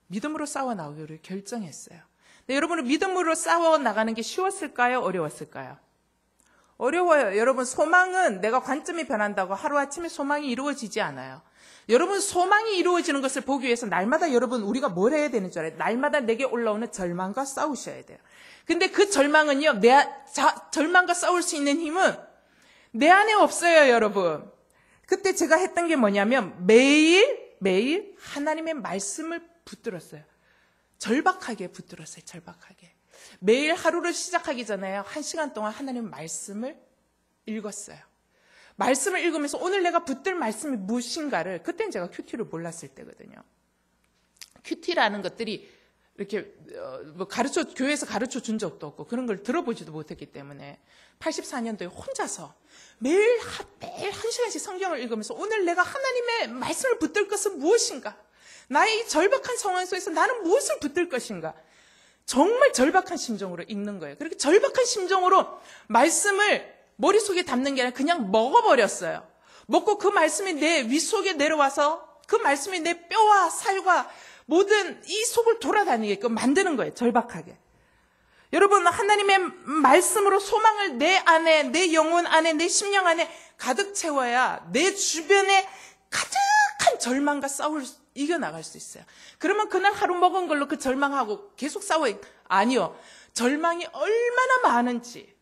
믿음으로 싸워 나오기를 결정했어요. 근데 여러분은 믿음으로 싸워 나가는 게 쉬웠을까요? 어려웠을까요? 어려워요. 여러분 소망은 내가 관점이 변한다고 하루아침에 소망이 이루어지지 않아요. 여러분 소망이 이루어지는 것을 보기 위해서 날마다 여러분 우리가 뭘 해야 되는 줄 알아요? 날마다 내게 올라오는 절망과 싸우셔야 돼요. 근데 그 절망은요 절망과 싸울 수 있는 힘은 내 안에 없어요. 여러분 그때 제가 했던 게 뭐냐면 매일 하나님의 말씀을 붙들었어요. 절박하게 붙들었어요. 절박하게. 매일 하루를 시작하기 전에 1시간 동안 하나님의 말씀을 읽었어요. 말씀을 읽으면서 오늘 내가 붙들 말씀이 무엇인가를 그때는 제가 큐티를 몰랐을 때거든요. 큐티라는 것들이 이렇게 교회에서 가르쳐 준 적도 없고 그런 걸 들어보지도 못했기 때문에 84년도에 혼자서 매일 1시간씩 성경을 읽으면서 오늘 내가 하나님의 말씀을 붙들 것은 무엇인가? 나의 이 절박한 상황 속에서 나는 무엇을 붙들 것인가? 정말 절박한 심정으로 읽는 거예요. 그렇게 절박한 심정으로 말씀을 머릿속에 담는 게 아니라 그냥 먹어버렸어요. 먹고 그 말씀이 내 윗속에 내려와서 그 말씀이 내 뼈와 살과 모든 이 속을 돌아다니게끔 만드는 거예요. 절박하게. 여러분 하나님의 말씀으로 소망을 내 안에 내 영혼 안에 내 심령 안에 가득 채워야 내 주변에 가득한 절망과 이겨나갈 수 있어요. 그러면 그날 하루 먹은 걸로 그 절망하고 계속 싸워요. 아니요. 절망이 얼마나 많은지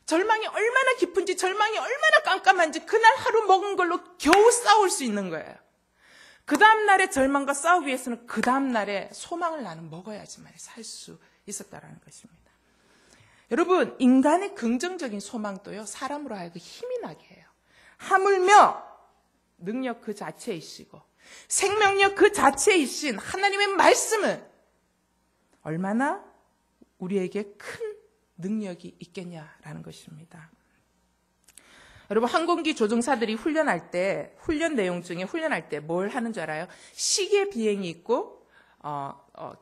절망이 얼마나 깊은지 절망이 얼마나 깜깜한지 그날 하루 먹은 걸로 겨우 싸울 수 있는 거예요. 그 다음날에 절망과 싸우기 위해서는 그 다음날에 소망을 나는 먹어야지만 살 수 있었다는 것입니다. 여러분 인간의 긍정적인 소망도요 사람으로 하여금 힘이 나게 해요. 하물며 능력 그 자체이시고 생명력 그 자체이신 하나님의 말씀은 얼마나 우리에게 큰 능력이 있겠냐라는 것입니다. 여러분 항공기 조종사들이 훈련할 때 훈련 내용 중에 훈련할 때 뭘 하는 줄 알아요? 시계 비행이 있고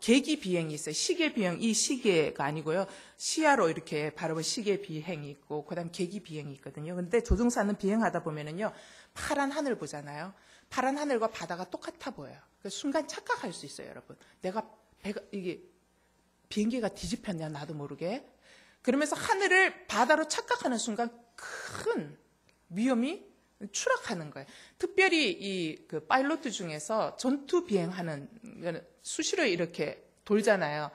계기 비행이 있어요. 시계 비행, 이 시계가 아니고요. 시야로 이렇게 바라본 시계 비행이 있고, 그 다음 계기 비행이 있거든요. 근데 조종사는 비행하다 보면은요, 파란 하늘 보잖아요. 파란 하늘과 바다가 똑같아 보여요. 순간 착각할 수 있어요, 여러분. 이게 비행기가 뒤집혔냐, 나도 모르게. 그러면서 하늘을 바다로 착각하는 순간 큰 위험이 추락하는 거예요. 특별히 그 파일로트 중에서 전투 비행하는 수시로 이렇게 돌잖아요.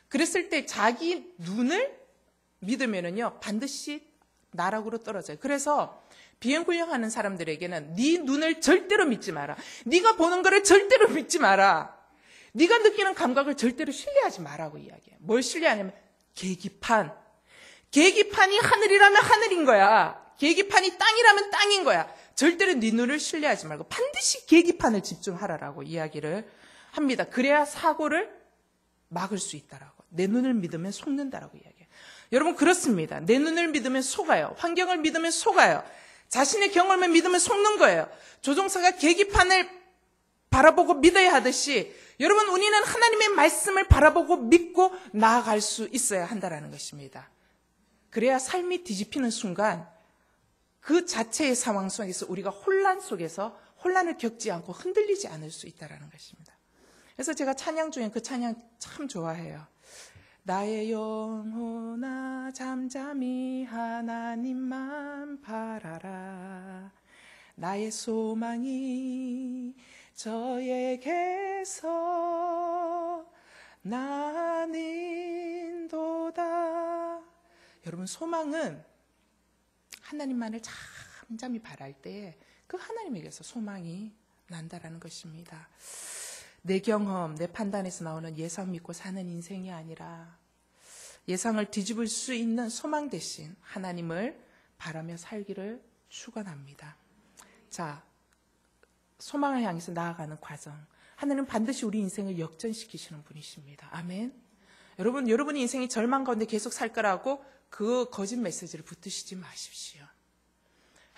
그랬을 때 자기 눈을 믿으면은요 반드시 나락으로 떨어져요. 그래서 비행 훈련하는 사람들에게는 네 눈을 절대로 믿지 마라. 네가 보는 거를 절대로 믿지 마라. 네가 느끼는 감각을 절대로 신뢰하지 마라고 이야기해요. 뭘 신뢰하냐면 계기판. 계기판이 하늘이라면 하늘인 거야. 계기판이 땅이라면 땅인 거야. 절대로 네 눈을 신뢰하지 말고 반드시 계기판을 집중하라라고 이야기를 합니다. 그래야 사고를 막을 수 있다라고. 내 눈을 믿으면 속는다라고 이야기해요. 여러분 그렇습니다. 내 눈을 믿으면 속아요. 환경을 믿으면 속아요. 자신의 경험을 믿으면 속는 거예요. 조종사가 계기판을 바라보고 믿어야 하듯이 여러분 우리는 하나님의 말씀을 바라보고 믿고 나아갈 수 있어야 한다라는 것입니다. 그래야 삶이 뒤집히는 순간 그 자체의 상황 속에서 우리가 혼란 속에서 혼란을 겪지 않고 흔들리지 않을 수 있다는 것입니다. 그래서 제가 찬양 중에 그 찬양 참 좋아해요. 나의 영혼아 잠잠히 하나님만 바라라. 나의 소망이 저에게서 나는도다. 여러분 소망은 하나님만을 잠잠히 바랄 때 그 하나님에게서 소망이 난다라는 것입니다. 내 경험, 내 판단에서 나오는 예상 믿고 사는 인생이 아니라 예상을 뒤집을 수 있는 소망 대신 하나님을 바라며 살기를 축원합니다. 자, 소망을 향해서 나아가는 과정. 하나님은 반드시 우리 인생을 역전시키시는 분이십니다. 아멘. 여러분의 인생이 절망 가운데 계속 살 거라고 그 거짓 메시지를 붙드시지 마십시오.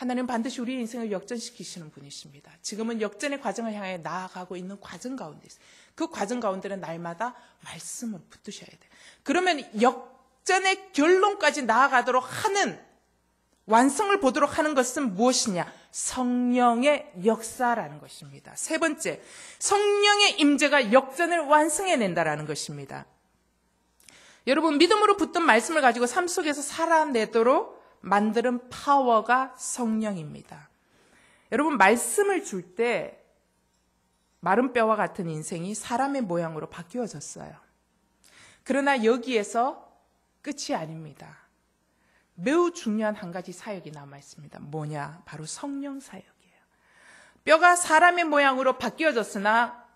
하나님은 반드시 우리 인생을 역전시키시는 분이십니다. 지금은 역전의 과정을 향해 나아가고 있는 과정 가운데 있어요. 그 과정 가운데는 날마다 말씀을 붙드셔야 돼요. 그러면 역전의 결론까지 나아가도록 하는 완성을 보도록 하는 것은 무엇이냐? 성령의 역사라는 것입니다. 세 번째, 성령의 임재가 역전을 완성해낸다라는 것입니다. 여러분 믿음으로 붙든 말씀을 가지고 삶 속에서 살아내도록 만드는 파워가 성령입니다. 여러분 말씀을 줄 때 마른 뼈와 같은 인생이 사람의 모양으로 바뀌어졌어요. 그러나 여기에서 끝이 아닙니다. 매우 중요한 한 가지 사역이 남아있습니다. 뭐냐? 바로 성령 사역이에요. 뼈가 사람의 모양으로 바뀌어졌으나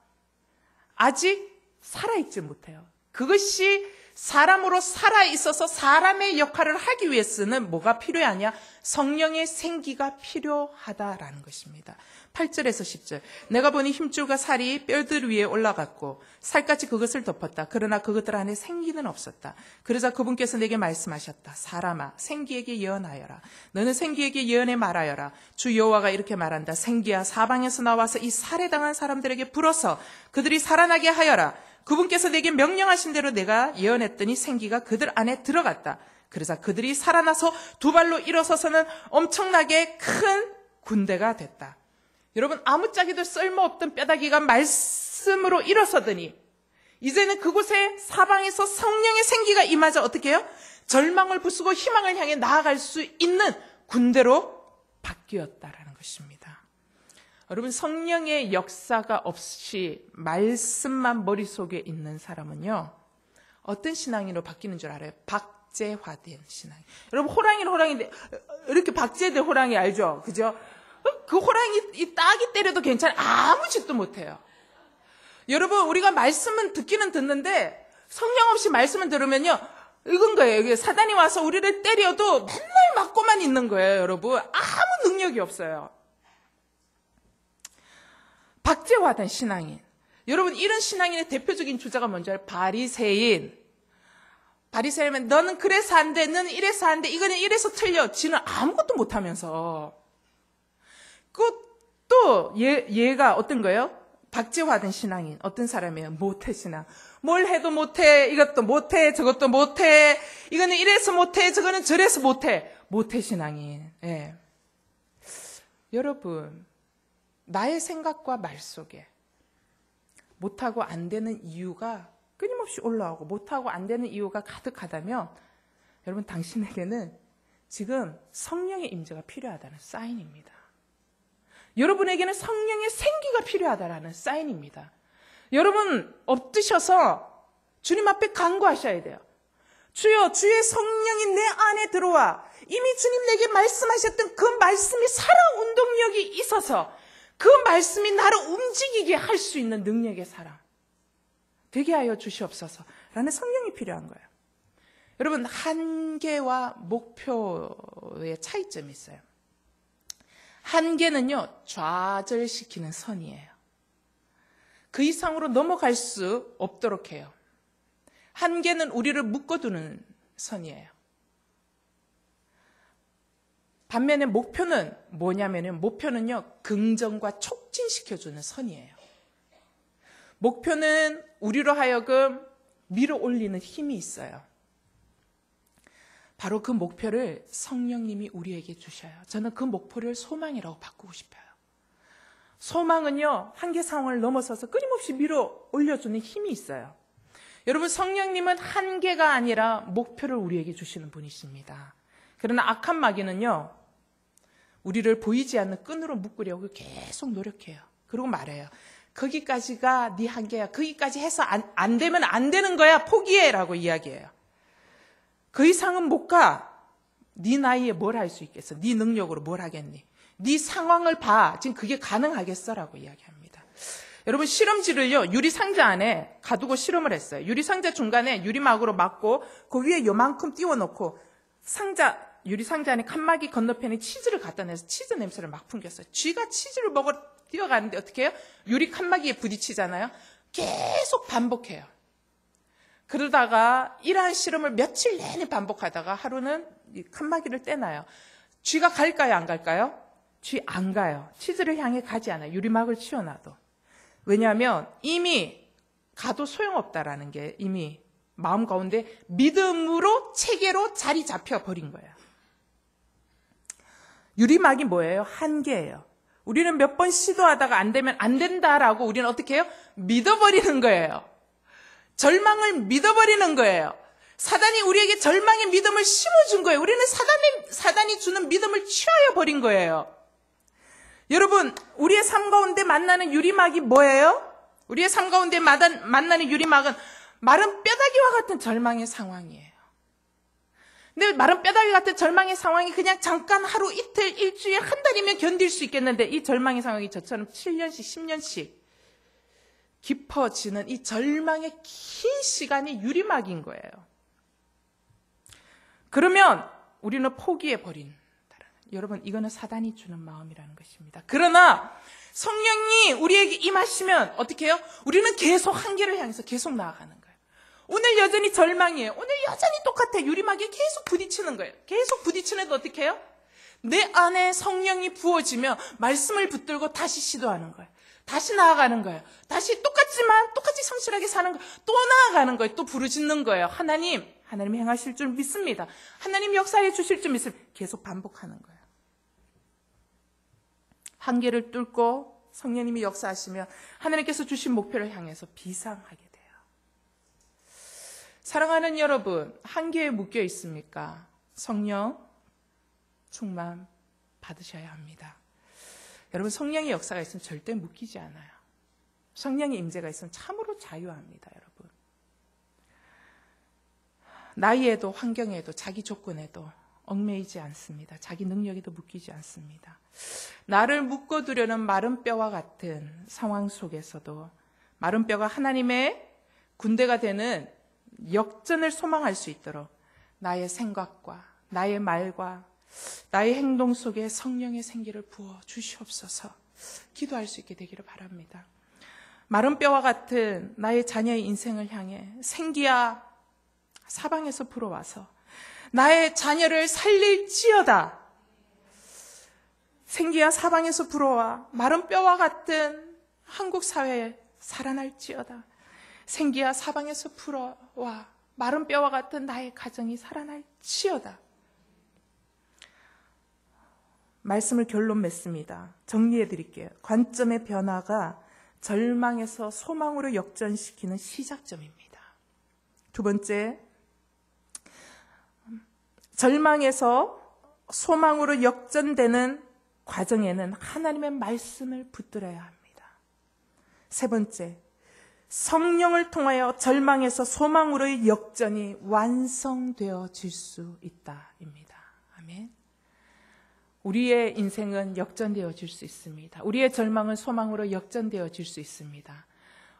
아직 살아있지 못해요. 그것이 사람으로 살아있어서 사람의 역할을 하기 위해서는 뭐가 필요하냐? 성령의 생기가 필요하다라는 것입니다. 8절에서 10절. 내가 보니 힘줄과 살이 뼈들 위에 올라갔고 살같이 그것을 덮었다. 그러나 그것들 안에 생기는 없었다. 그러자 그분께서 내게 말씀하셨다. 사람아, 생기에게 예언하여라. 너는 생기에게 예언해 말하여라. 주 여호와가 이렇게 말한다. 생기야, 사방에서 나와서 이 살해당한 사람들에게 불어서 그들이 살아나게 하여라. 그분께서 내게 명령하신 대로 내가 예언했더니 생기가 그들 안에 들어갔다. 그러자 그들이 살아나서 두 발로 일어서서는 엄청나게 큰 군대가 됐다. 여러분 아무짝에도 쓸모없던 뼈다귀가 말씀으로 일어서더니 이제는 그곳에 사방에서 성령의 생기가 임하자 어떻게 해요? 절망을 부수고 희망을 향해 나아갈 수 있는 군대로 바뀌었다라는 것입니다. 여러분 성령의 역사가 없이 말씀만 머릿속에 있는 사람은요 어떤 신앙인으로 바뀌는 줄 알아요? 박제화된 신앙. 여러분 호랑이는 호랑이인데 이렇게 박제된 호랑이 알죠? 그죠? 그 호랑이 이 딱이 때려도 괜찮아요. 아무 짓도 못해요. 여러분 우리가 말씀은 듣기는 듣는데 성령 없이 말씀을 들으면요 이건 거예요. 이게 사단이 와서 우리를 때려도 맨날 맞고만 있는 거예요. 여러분 아무 능력이 없어요. 박제화된 신앙인. 여러분 이런 신앙인의 대표적인 주자가 뭔지 알아요? 바리새인. 바리새인은 너는 그래서 안 돼. 너는 이래서 안 돼. 이거는 이래서 틀려. 지는 아무것도 못하면서. 또 얘가 어떤 거예요? 박제화된 신앙인. 어떤 사람이에요? 모태 신앙. 뭘 해도 못해. 이것도 못해. 저것도 못해. 이거는 이래서 못해. 저거는 저래서 못해. 모태 신앙인. 예. 여러분 나의 생각과 말 속에 못하고 안 되는 이유가 끊임없이 올라오고 못하고 안 되는 이유가 가득하다면 여러분, 당신에게는 지금 성령의 임재가 필요하다는 사인입니다. 여러분에게는 성령의 생기가 필요하다는 사인입니다. 여러분, 엎드셔서 주님 앞에 간구하셔야 돼요. 주여, 주의 성령이 내 안에 들어와 이미 주님 내게 말씀하셨던 그 말씀이 살아 운동력이 있어서 그 말씀이 나를 움직이게 할 수 있는 능력의 사람 되게 하여 주시옵소서 라는 성령이 필요한 거예요. 여러분, 한계와 목표의 차이점이 있어요. 한계는요, 좌절시키는 선이에요. 그 이상으로 넘어갈 수 없도록 해요. 한계는 우리를 묶어두는 선이에요. 반면에 목표는 뭐냐면요, 목표는요, 긍정과 촉진시켜주는 선이에요. 목표는 우리로 하여금 밀어 올리는 힘이 있어요. 바로 그 목표를 성령님이 우리에게 주셔요. 저는 그 목표를 소망이라고 바꾸고 싶어요. 소망은요, 한계 상황을 넘어서서 끊임없이 밀어 올려주는 힘이 있어요. 여러분, 성령님은 한계가 아니라 목표를 우리에게 주시는 분이십니다. 그러나 악한 마귀는요, 우리를 보이지 않는 끈으로 묶으려고 계속 노력해요. 그리고 말해요. 거기까지가 네 한계야. 거기까지 해서 안 되면 안 되는 거야. 포기해 라고 이야기해요. 그 이상은 못 가. 네 나이에 뭘 할 수 있겠어? 네 능력으로 뭘 하겠니? 네 상황을 봐. 지금 그게 가능하겠어? 라고 이야기합니다. 여러분, 실험지를요, 유리상자 안에 가두고 실험을 했어요. 유리상자 중간에 유리막으로 막고 그 위에 요만큼 띄워놓고 유리상자 안에 칸막이 건너편에 치즈를 갖다 내서 치즈 냄새를 막 풍겼어요. 쥐가 치즈를 먹으러 뛰어가는데 어떻게 해요? 유리 칸막이에 부딪히잖아요. 계속 반복해요. 그러다가 이러한 실험을 며칠 내내 반복하다가 하루는 이 칸막이를 떼놔요. 쥐가 갈까요? 안 갈까요? 쥐 안 가요. 치즈를 향해 가지 않아요. 유리막을 치워놔도. 왜냐하면 이미 가도 소용없다라는 게 이미 마음 가운데 믿음으로 체계로 자리 잡혀버린 거예요. 유리막이 뭐예요? 한계예요. 우리는 몇 번 시도하다가 안 되면 안 된다라고 우리는 어떻게 해요? 믿어버리는 거예요. 절망을 믿어버리는 거예요. 사단이 우리에게 절망의 믿음을 심어준 거예요. 우리는 사단이 주는 믿음을 취하여 버린 거예요. 여러분, 우리의 삶 가운데 만나는 유리막이 뭐예요? 우리의 삶 가운데 만나는 유리막은 마른 뼈다귀와 같은 절망의 상황이에요. 근데 마른 뼈다귀 같은 절망의 상황이 그냥 잠깐 하루, 이틀, 일주일, 한 달이면 견딜 수 있겠는데 이 절망의 상황이 저처럼 7년씩, 10년씩 깊어지는 이 절망의 긴 시간이 유리막인 거예요. 그러면 우리는 포기해버린. 여러분, 이거는 사단이 주는 마음이라는 것입니다. 그러나 성령이 우리에게 임하시면 어떻게 해요? 우리는 계속 한계를 향해서 계속 나아가는 거예요. 오늘 여전히 절망이에요. 오늘 여전히 똑같아. 유리막에 계속 부딪히는 거예요. 계속 부딪히는데 어떻게 해요? 내 안에 성령이 부어지면 말씀을 붙들고 다시 시도하는 거예요. 다시 나아가는 거예요. 다시 똑같지만 똑같이 성실하게 사는 거예요. 또 나아가는 거예요. 또 부르짖는 거예요. 하나님 행하실 줄 믿습니다. 하나님 역사해 주실 줄 믿습니다. 계속 반복하는 거예요. 한계를 뚫고 성령님이 역사하시면 하나님께서 주신 목표를 향해서 비상하게 돼요. 사랑하는 여러분, 한계에 묶여 있습니까? 성령 충만 받으셔야 합니다. 여러분, 성령의 역사가 있으면 절대 묶이지 않아요. 성령의 임재가 있으면 참으로 자유합니다, 여러분. 나이에도 환경에도 자기 조건에도 얽매이지 않습니다. 자기 능력에도 묶이지 않습니다. 나를 묶어두려는 마른 뼈와 같은 상황 속에서도 마른 뼈가 하나님의 군대가 되는 역전을 소망할 수 있도록 나의 생각과 나의 말과 나의 행동 속에 성령의 생기를 부어 주시옵소서. 기도할 수 있게 되기를 바랍니다. 마른 뼈와 같은 나의 자녀의 인생을 향해 생기야 사방에서 불어와서 나의 자녀를 살릴지어다. 생기야 사방에서 불어와 마른 뼈와 같은 한국 사회에 살아날지어다. 생기야 사방에서 불어와 마른 뼈와 같은 나의 가정이 살아날지어다. 말씀을 결론 맺습니다. 정리해 드릴게요. 관점의 변화가 절망에서 소망으로 역전시키는 시작점입니다. 두 번째, 절망에서 소망으로 역전되는 과정에는 하나님의 말씀을 붙들어야 합니다. 세 번째, 성령을 통하여 절망에서 소망으로의 역전이 완성되어질 수 있다입니다. 아멘. 우리의 인생은 역전되어질 수 있습니다. 우리의 절망은 소망으로 역전되어질 수 있습니다.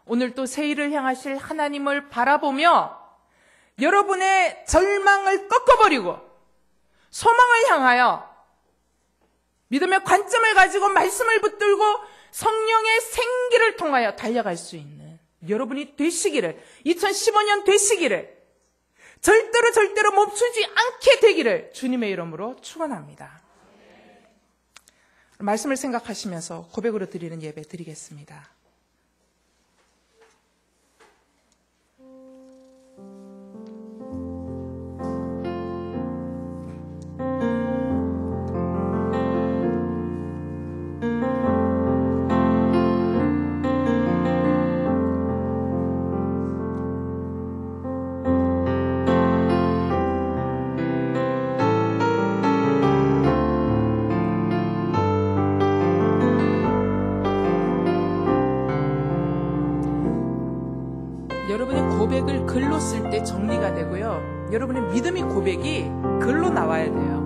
오늘 또 새 일을 향하실 하나님을 바라보며 여러분의 절망을 꺾어버리고 소망을 향하여 믿음의 관점을 가지고 말씀을 붙들고 성령의 생기를 통하여 달려갈 수 있는 여러분이 되시기를, 2015년 되시기를, 절대로 멈추지 않게 되기를 주님의 이름으로 축원합니다. 말씀을 생각하시면서 고백으로 드리는 예배 드리겠습니다. 여러분의 고백을 글로 쓸 때 정리가 되고요. 여러분의 믿음의 고백이 글로 나와야 돼요.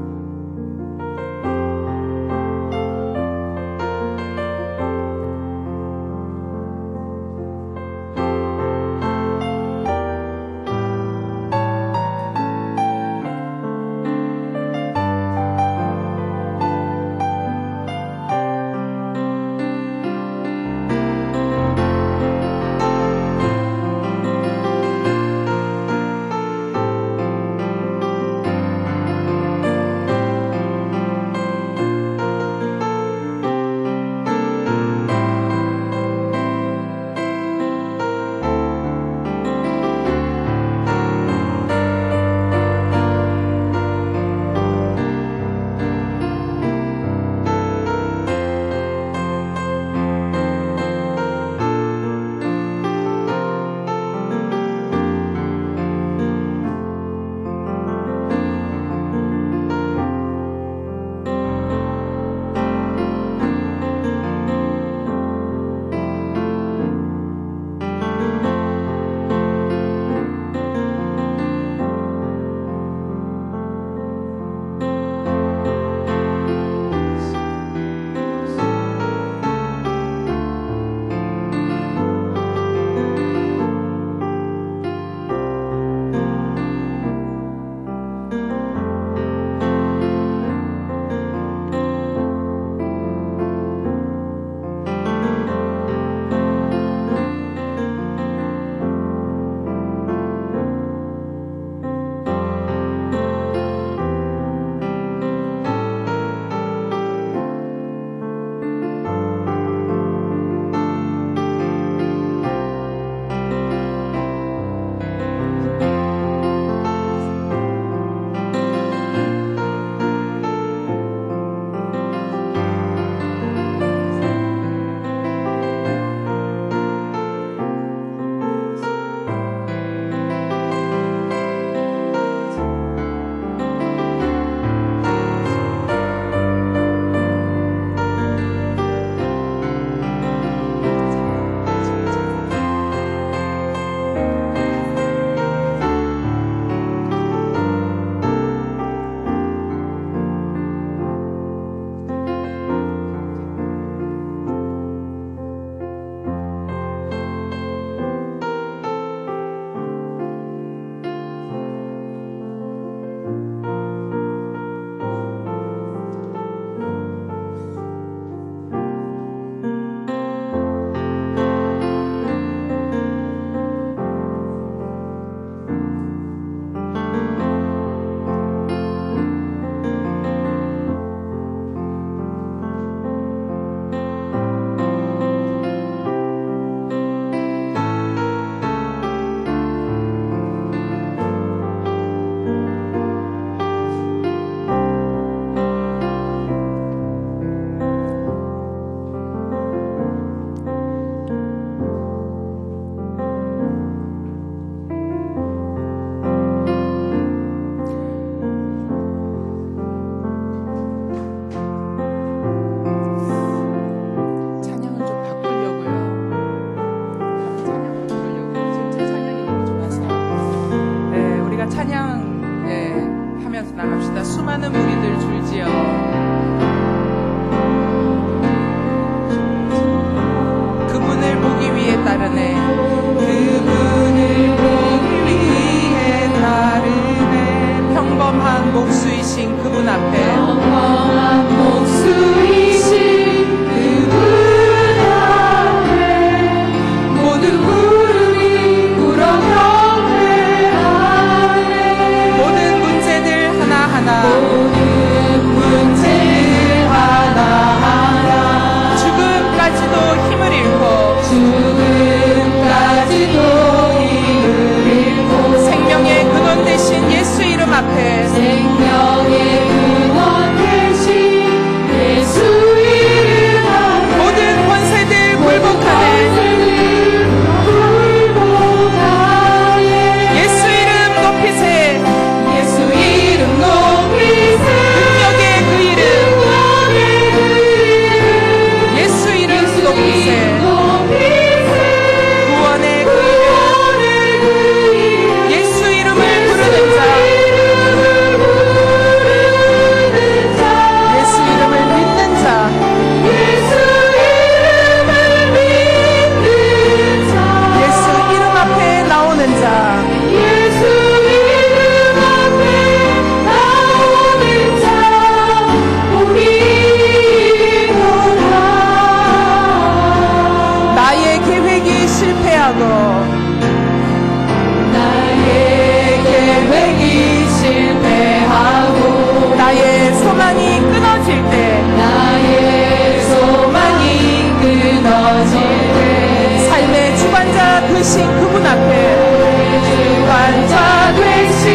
되신 그분 앞에, 주관자 되신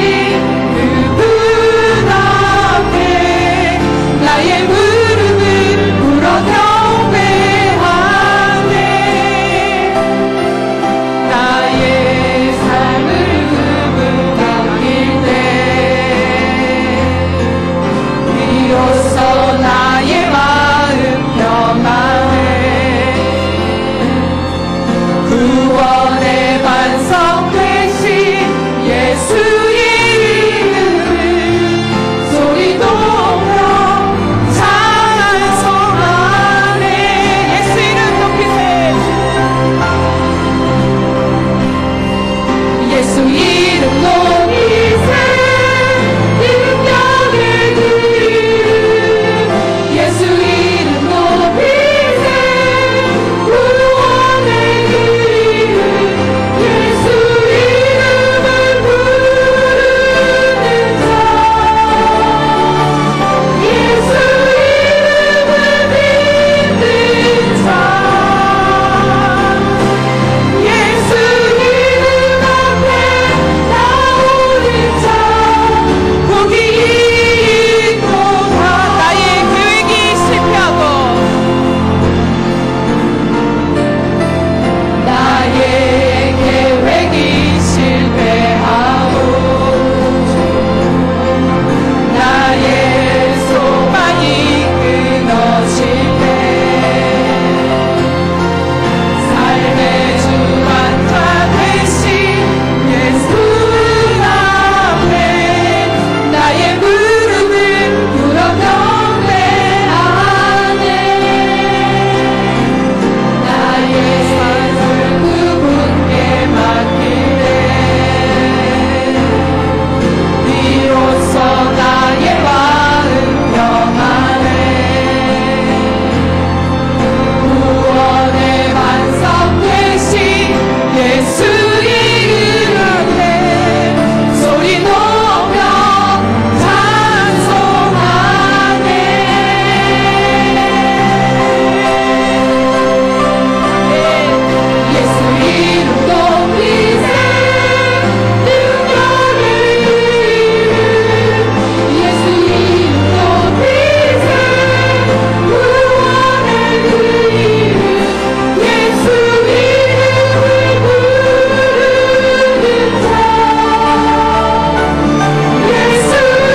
그분 앞에 나의 무릎을 꿇어 경배하네. 나의 삶을 그분 맡길 때 비로소 나의 마음 평안해. 구원의 반석 되신 예수 이름을 소리 높여 찬송하네. 예수 이름 높이세. 예수 이름 높이세. 능력의 그 이름 예수 이름 높이세. 구원의 그 이름 예수 이름을 부르는 자 예수 이름을 믿는 자 예수 이름 앞에 나오는 자 복이 있도다. 나의 계획이 실패하고 나의 계획이 실패하고 나의 소망이 끊어질 때 삶의 주관자 되신 예수 앞에 나의 무릎을 꿇어 경배하네. 나의 삶을 그분께 맡기네. 비로소 나의 마음 평안해. 구원의 반석 되신 예수 이름 앞에 소리 높여 찬송하네. 예수 이름 높이세. 능력의 이름 예수 이름 높이세. 구원의 그 이름 예수 이름을 부르는 자 예수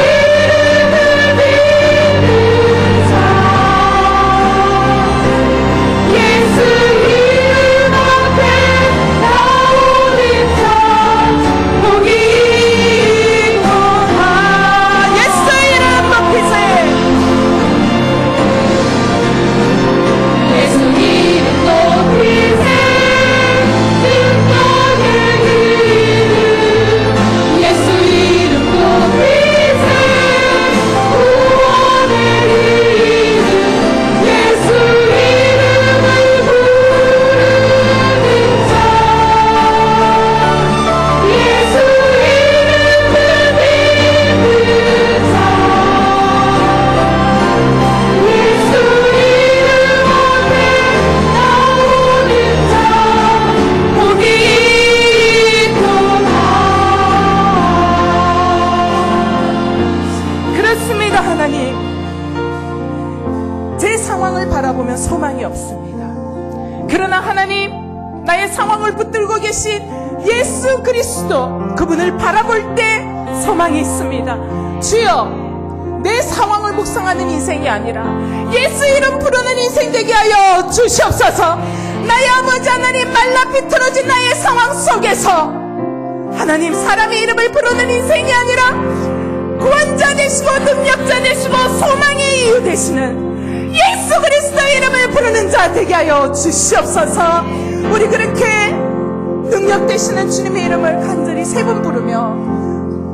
이름을 믿는 자 예수 이름 앞에 나오는 자 복이 있도다. 예수 이름 높이세. 예수 이름 높이세. 능력의 그 이름 예수 이름 높이세. 구원의 그 이름 예수 이름을 부르는 자 예수 이름을 믿는 자 예수 이름 앞에 나오는 자 복이 있도다. 그렇습니다. 하나님, 제 상황을 바라보면 소망이 없습니다. 그러나 하나님, 나의 상황을 붙들고 계신 예수 그리스도, 그분을 바라볼 때 소망이 있습니다. 주여, 내 상황을 묵상하는 인생이 아니라 예수 이름 부르는 인생 되게 하여 주시옵소서. 나의 아버지 하나님, 말라 비틀어진 나의 상황 속에서 하나님, 사람의 이름을 부르는 인생이 아니라 구원자 되시고 능력자 되시고 소망의 이유 되시는 예수 그리스도의 이름을 부르는 자 되게 하여 주시옵소서. 우리 그렇게 능력 되시는 주님의 이름을 간절히 세 번 부르며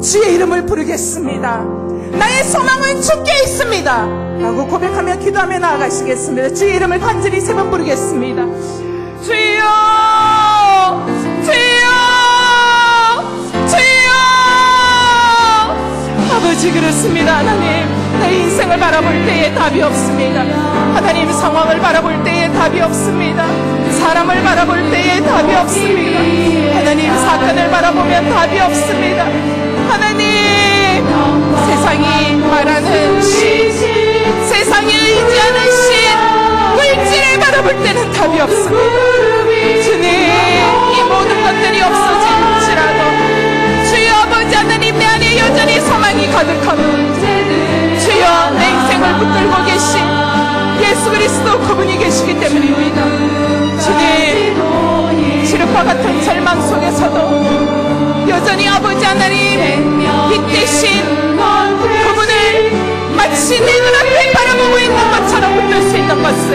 주의 이름을 부르겠습니다. 나의 소망은 주께 있습니다 라고 고백하며 기도하며 나아가시겠습니다. 주의 이름을 간절히 세 번 부르겠습니다. 주여, 주여, 주여. 아버지 그렇습니다. 하나님, 내 인생을 바라볼 때에 답이 없습니다. 하나님, 상황을 바라볼 때에 답이 없습니다. 사람을 바라볼 때에 답이 없습니다. 하나님, 사건을 바라보면 답이 없습니다. 하나님, 세상이 말하는 신, 세상이 의지하는 신, 물질을 바라볼 때는 답이 없습니다. 주님, 이 모든 것들이 없어질지라도 주여 아버지 하나님, 내 안에 여전히 소망이 가득하고 주여 내 인생을 붙들고 계신 예수 그리스도 그분이 계시기 때문입니다. 주님, 지륵과 같은 절망 속에서도 여전히 아버지 하나님 빛대신 그분을 마치 내 눈앞에 바라보고 있는 것처럼 붙들 수 있는 것을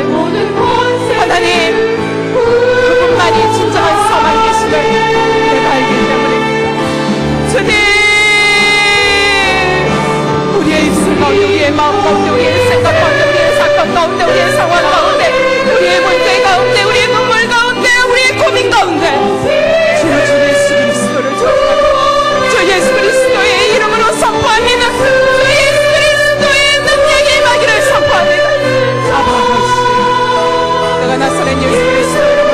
하나님, 그분만이 진정한 소망 되심을 내가 알기 때문입니다. 주님, 우리의 입술 가운데, 우리의 마음 가운데, 우리의 생각 가운데, 우리의 사건 가운데, 우리의 상황 가운데, 우리의 문제 가운데, 우리의 눈물 가운데, 우리의 고민 가운데 주 예수 그리스도를 전하고 주 예수 그리스도의 이름으로 선포합니다. 주 예수 그리스도의 능력이 임하기를 선포합니다. 아버지, 내가 나서는 예수 그리스도 이름으로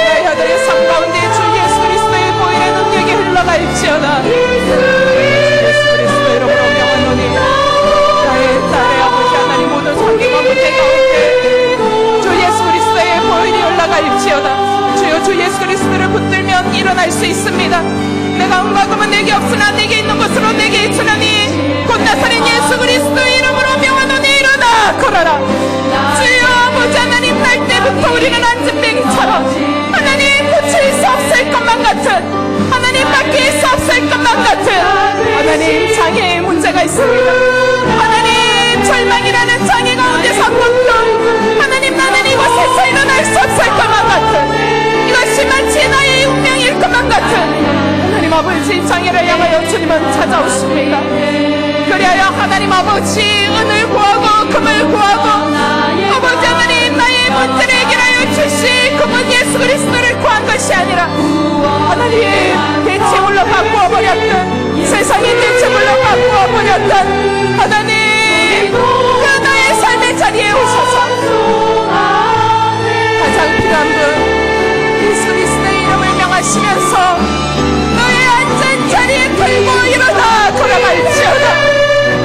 나의 아들의 삶 가운데 주 예수 그리스도의 보혈의 능력이 흘러갈지어다. 예수 그리스도 이름으로 명하노니 나의 딸의 아버지 하나님 모든 상기가 문제 가운데 주 예수 그리스도의 보혈이 올라갈지어다. 주여 주 예수 그리스도를 붙들면 일어날 수 있습니다. 내가 은과 금은 내게 없으나 내게 있는 것으로 내게 있으나니 곧 나사렛 예수 그리스도의 이름으로 명하노니 일어나 걸어라. 주여 아버지 하나님, 날 때부터 우리는 안진뱅이처럼 하나님 고칠 수 없을 것만 같은, 하나님 바뀔 수 없을 것만 같은 하나님 장애의 문제가 있습니다. 하나님 절망이라는 장애 가운데서 걷던 하나님, 나는 이곳에서 일어날 수 없을 것만 같은, 이것이 마치 나의 운명일 것만 같은 하나님 아버지 장애를 향하여 주님은 찾아오십니다. 그리하여 하나님 아버지 은을 구하고 금을 구하고 아버지 하나님 나의 문제를 해결하여 주실 그분 예수 그리스도를 구한 것이 아니라 하나님 대체물로 바꾸어 버렸던, 세상이 대체물로 바꾸어 버렸던 하나님, 그 나의 삶의 자리에 오셔서 가장 필요한 분 예수 그리스도의 이름을 명하시면서 너의 앉은 자리에 들고 일어나 걸어갈지어다.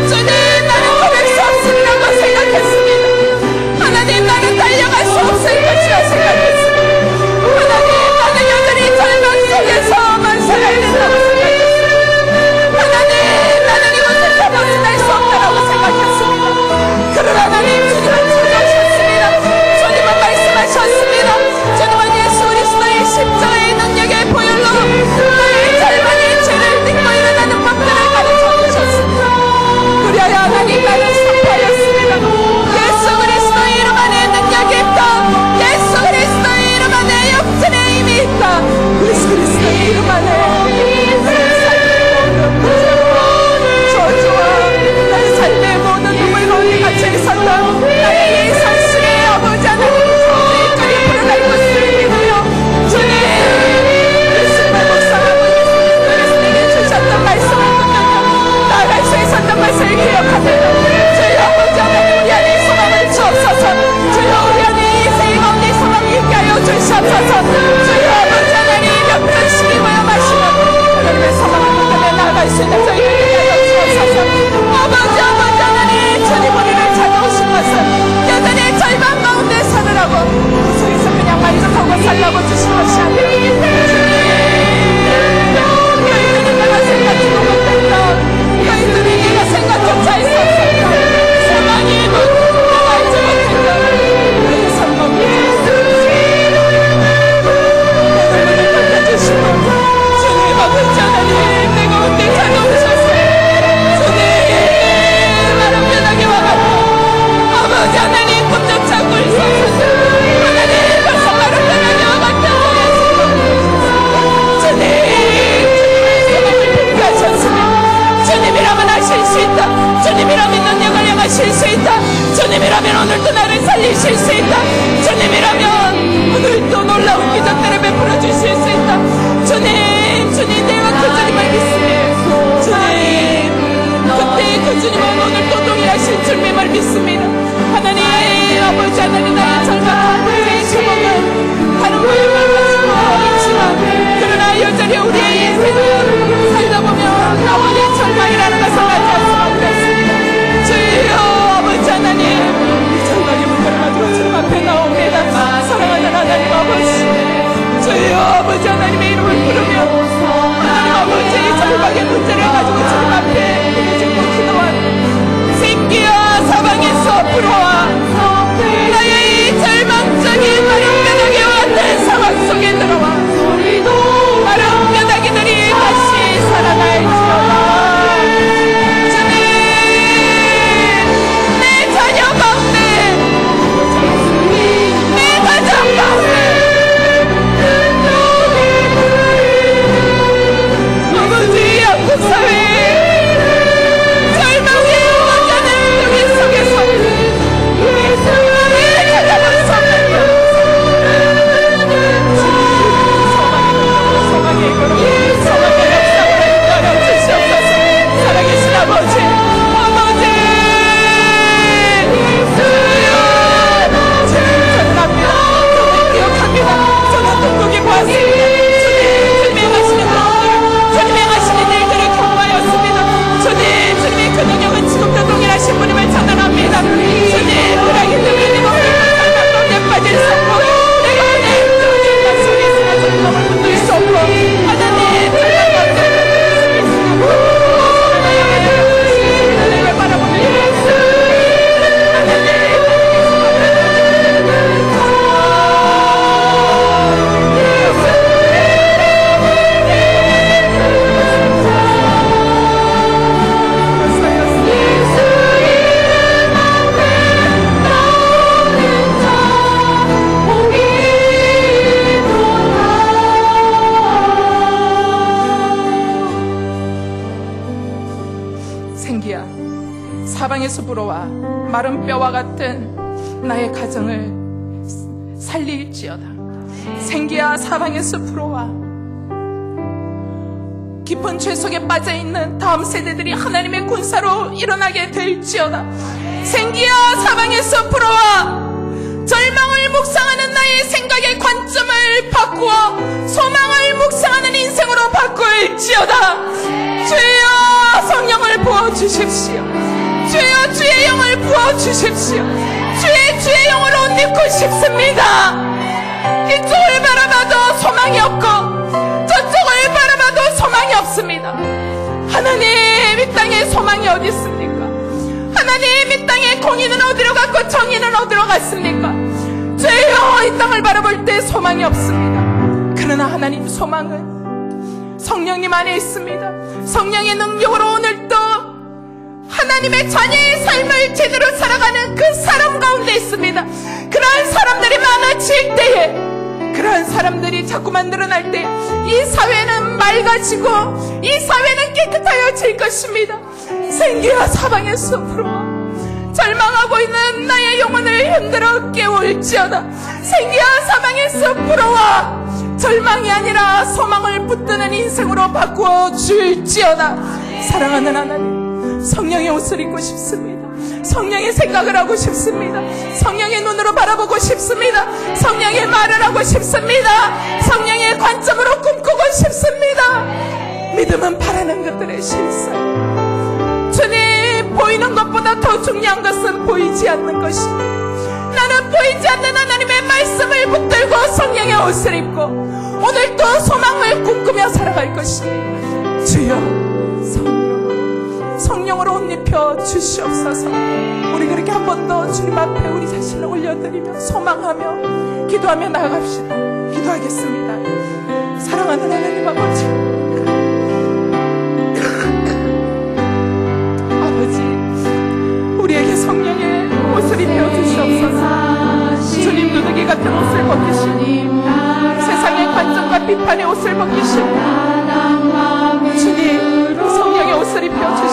주님, 나는 걸을 수 없으리라고 생각했습니다. 하나님, 나는 달려갈 수 없을 것이라 생각했습니다. 하나님, 나는 여전히 절망 속에서만 살아야 된다고 생각했습니다. 하나님, 나는 이곳에서 벗어날 수 없는 불어와 나의 이 절망적인 마른 뼈다귀와 같은 상황 속에 들어와 마른 뼈다귀들이 다시 살아날지어다. 주님, 내 자녀 가운데, 내 가정 가운데 아버지 한국사회 절망의 원자는 여기 속에서 찾아볼 수 없는 소망의 걸음, 소망의 역사를 인도하여 주시옵소서. 살아계신 아버지, 저는 압니다. 저는 기억합니다. 저는 둥둥이 보았습니다. 주님이 행하시는 일들을, 주님이 행하시는 일들을 경험하였습니다. 주님의 그 능력은 지금도 동일하신 분임을 찬양합니다. 주님, 불행이 때문에 삶 가운데 빠질 수 없고 내가 내 주님과 속에 있으나 절망을 붙들 수 없고 하나님 절망 가운데 하나님을 바라보는 생기야, 사방에서 불어와 마른 뼈와 같은 나의 가정을 살릴지어다. 생기야, 사방에서 불어와 깊은 죄 속에 빠져있는 다음 세대들이 하나님의 군사로 일어나게 될지어다. 생기야, 사방에서 불어와 절망을 묵상하는 나의 생각의 관점을 바꾸어 소망을 묵상하는 인생으로 바꿀지어다. 주여, 성령을 부어주십시오. 주여, 주의 영을 부어주십시오. 주의 영을 옷 입고 싶습니다. 이쪽을 바라봐도 소망이 없고 저쪽을 바라봐도 소망이 없습니다. 하나님, 이 땅에 소망이 어디 있습니까? 하나님, 이 땅에 공의는 어디로 갔고 정의는 어디로 갔습니까? 주여, 이 땅을 바라볼 때 소망이 없습니다. 그러나 하나님, 소망은 성령님 안에 있습니다. 성령의 능력으로 오늘도 하나님의 자녀의 삶을 제대로 살아가는 그 사람 가운데 있습니다. 그러한 사람들이 많아질 때에, 그러한 사람들이 자꾸만 늘어날 때 이 사회는 맑아지고 이 사회는 깨끗하여질 것입니다. 생기야, 사방에서 불어와 절망하고 있는 나의 영혼을 흔들어 깨울지어다. 생기야, 사방에서 불어와 절망이 아니라 소망을 붙드는 인생으로 바꾸어 줄지어다. 사랑하는 하나님, 성령의 옷을 입고 싶습니다. 성령의 생각을 하고 싶습니다. 성령의 눈으로 바라보고 싶습니다. 성령의 말을 하고 싶습니다. 성령의 관점으로 꿈꾸고 싶습니다. 믿음은 바라는 것들의 실상. 주님, 보이는 것보다 더 중요한 것은 보이지 않는 것입니다. 나는 보이지 않는 하나님의 말씀을 붙들고 성령의 옷을 입고 오늘도 소망을 꿈꾸며 살아갈 것입니다. 주여, 성령으로 옷 입혀 주시옵소서. 우리 그렇게 한 번 더 주님 앞에 우리 자신을 올려드리며 소망하며 기도하며 나아갑시다. 기도하겠습니다. 사랑하는 하나님 아버지, 아버지, 우리에게 성령의 옷을 입혀 주시옵소서. 주님, 누더기 같은 옷을 벗기시고 세상의 관점과 비판의 옷을 벗기시고 주님, 성령의 옷을 입혀 주시옵소서.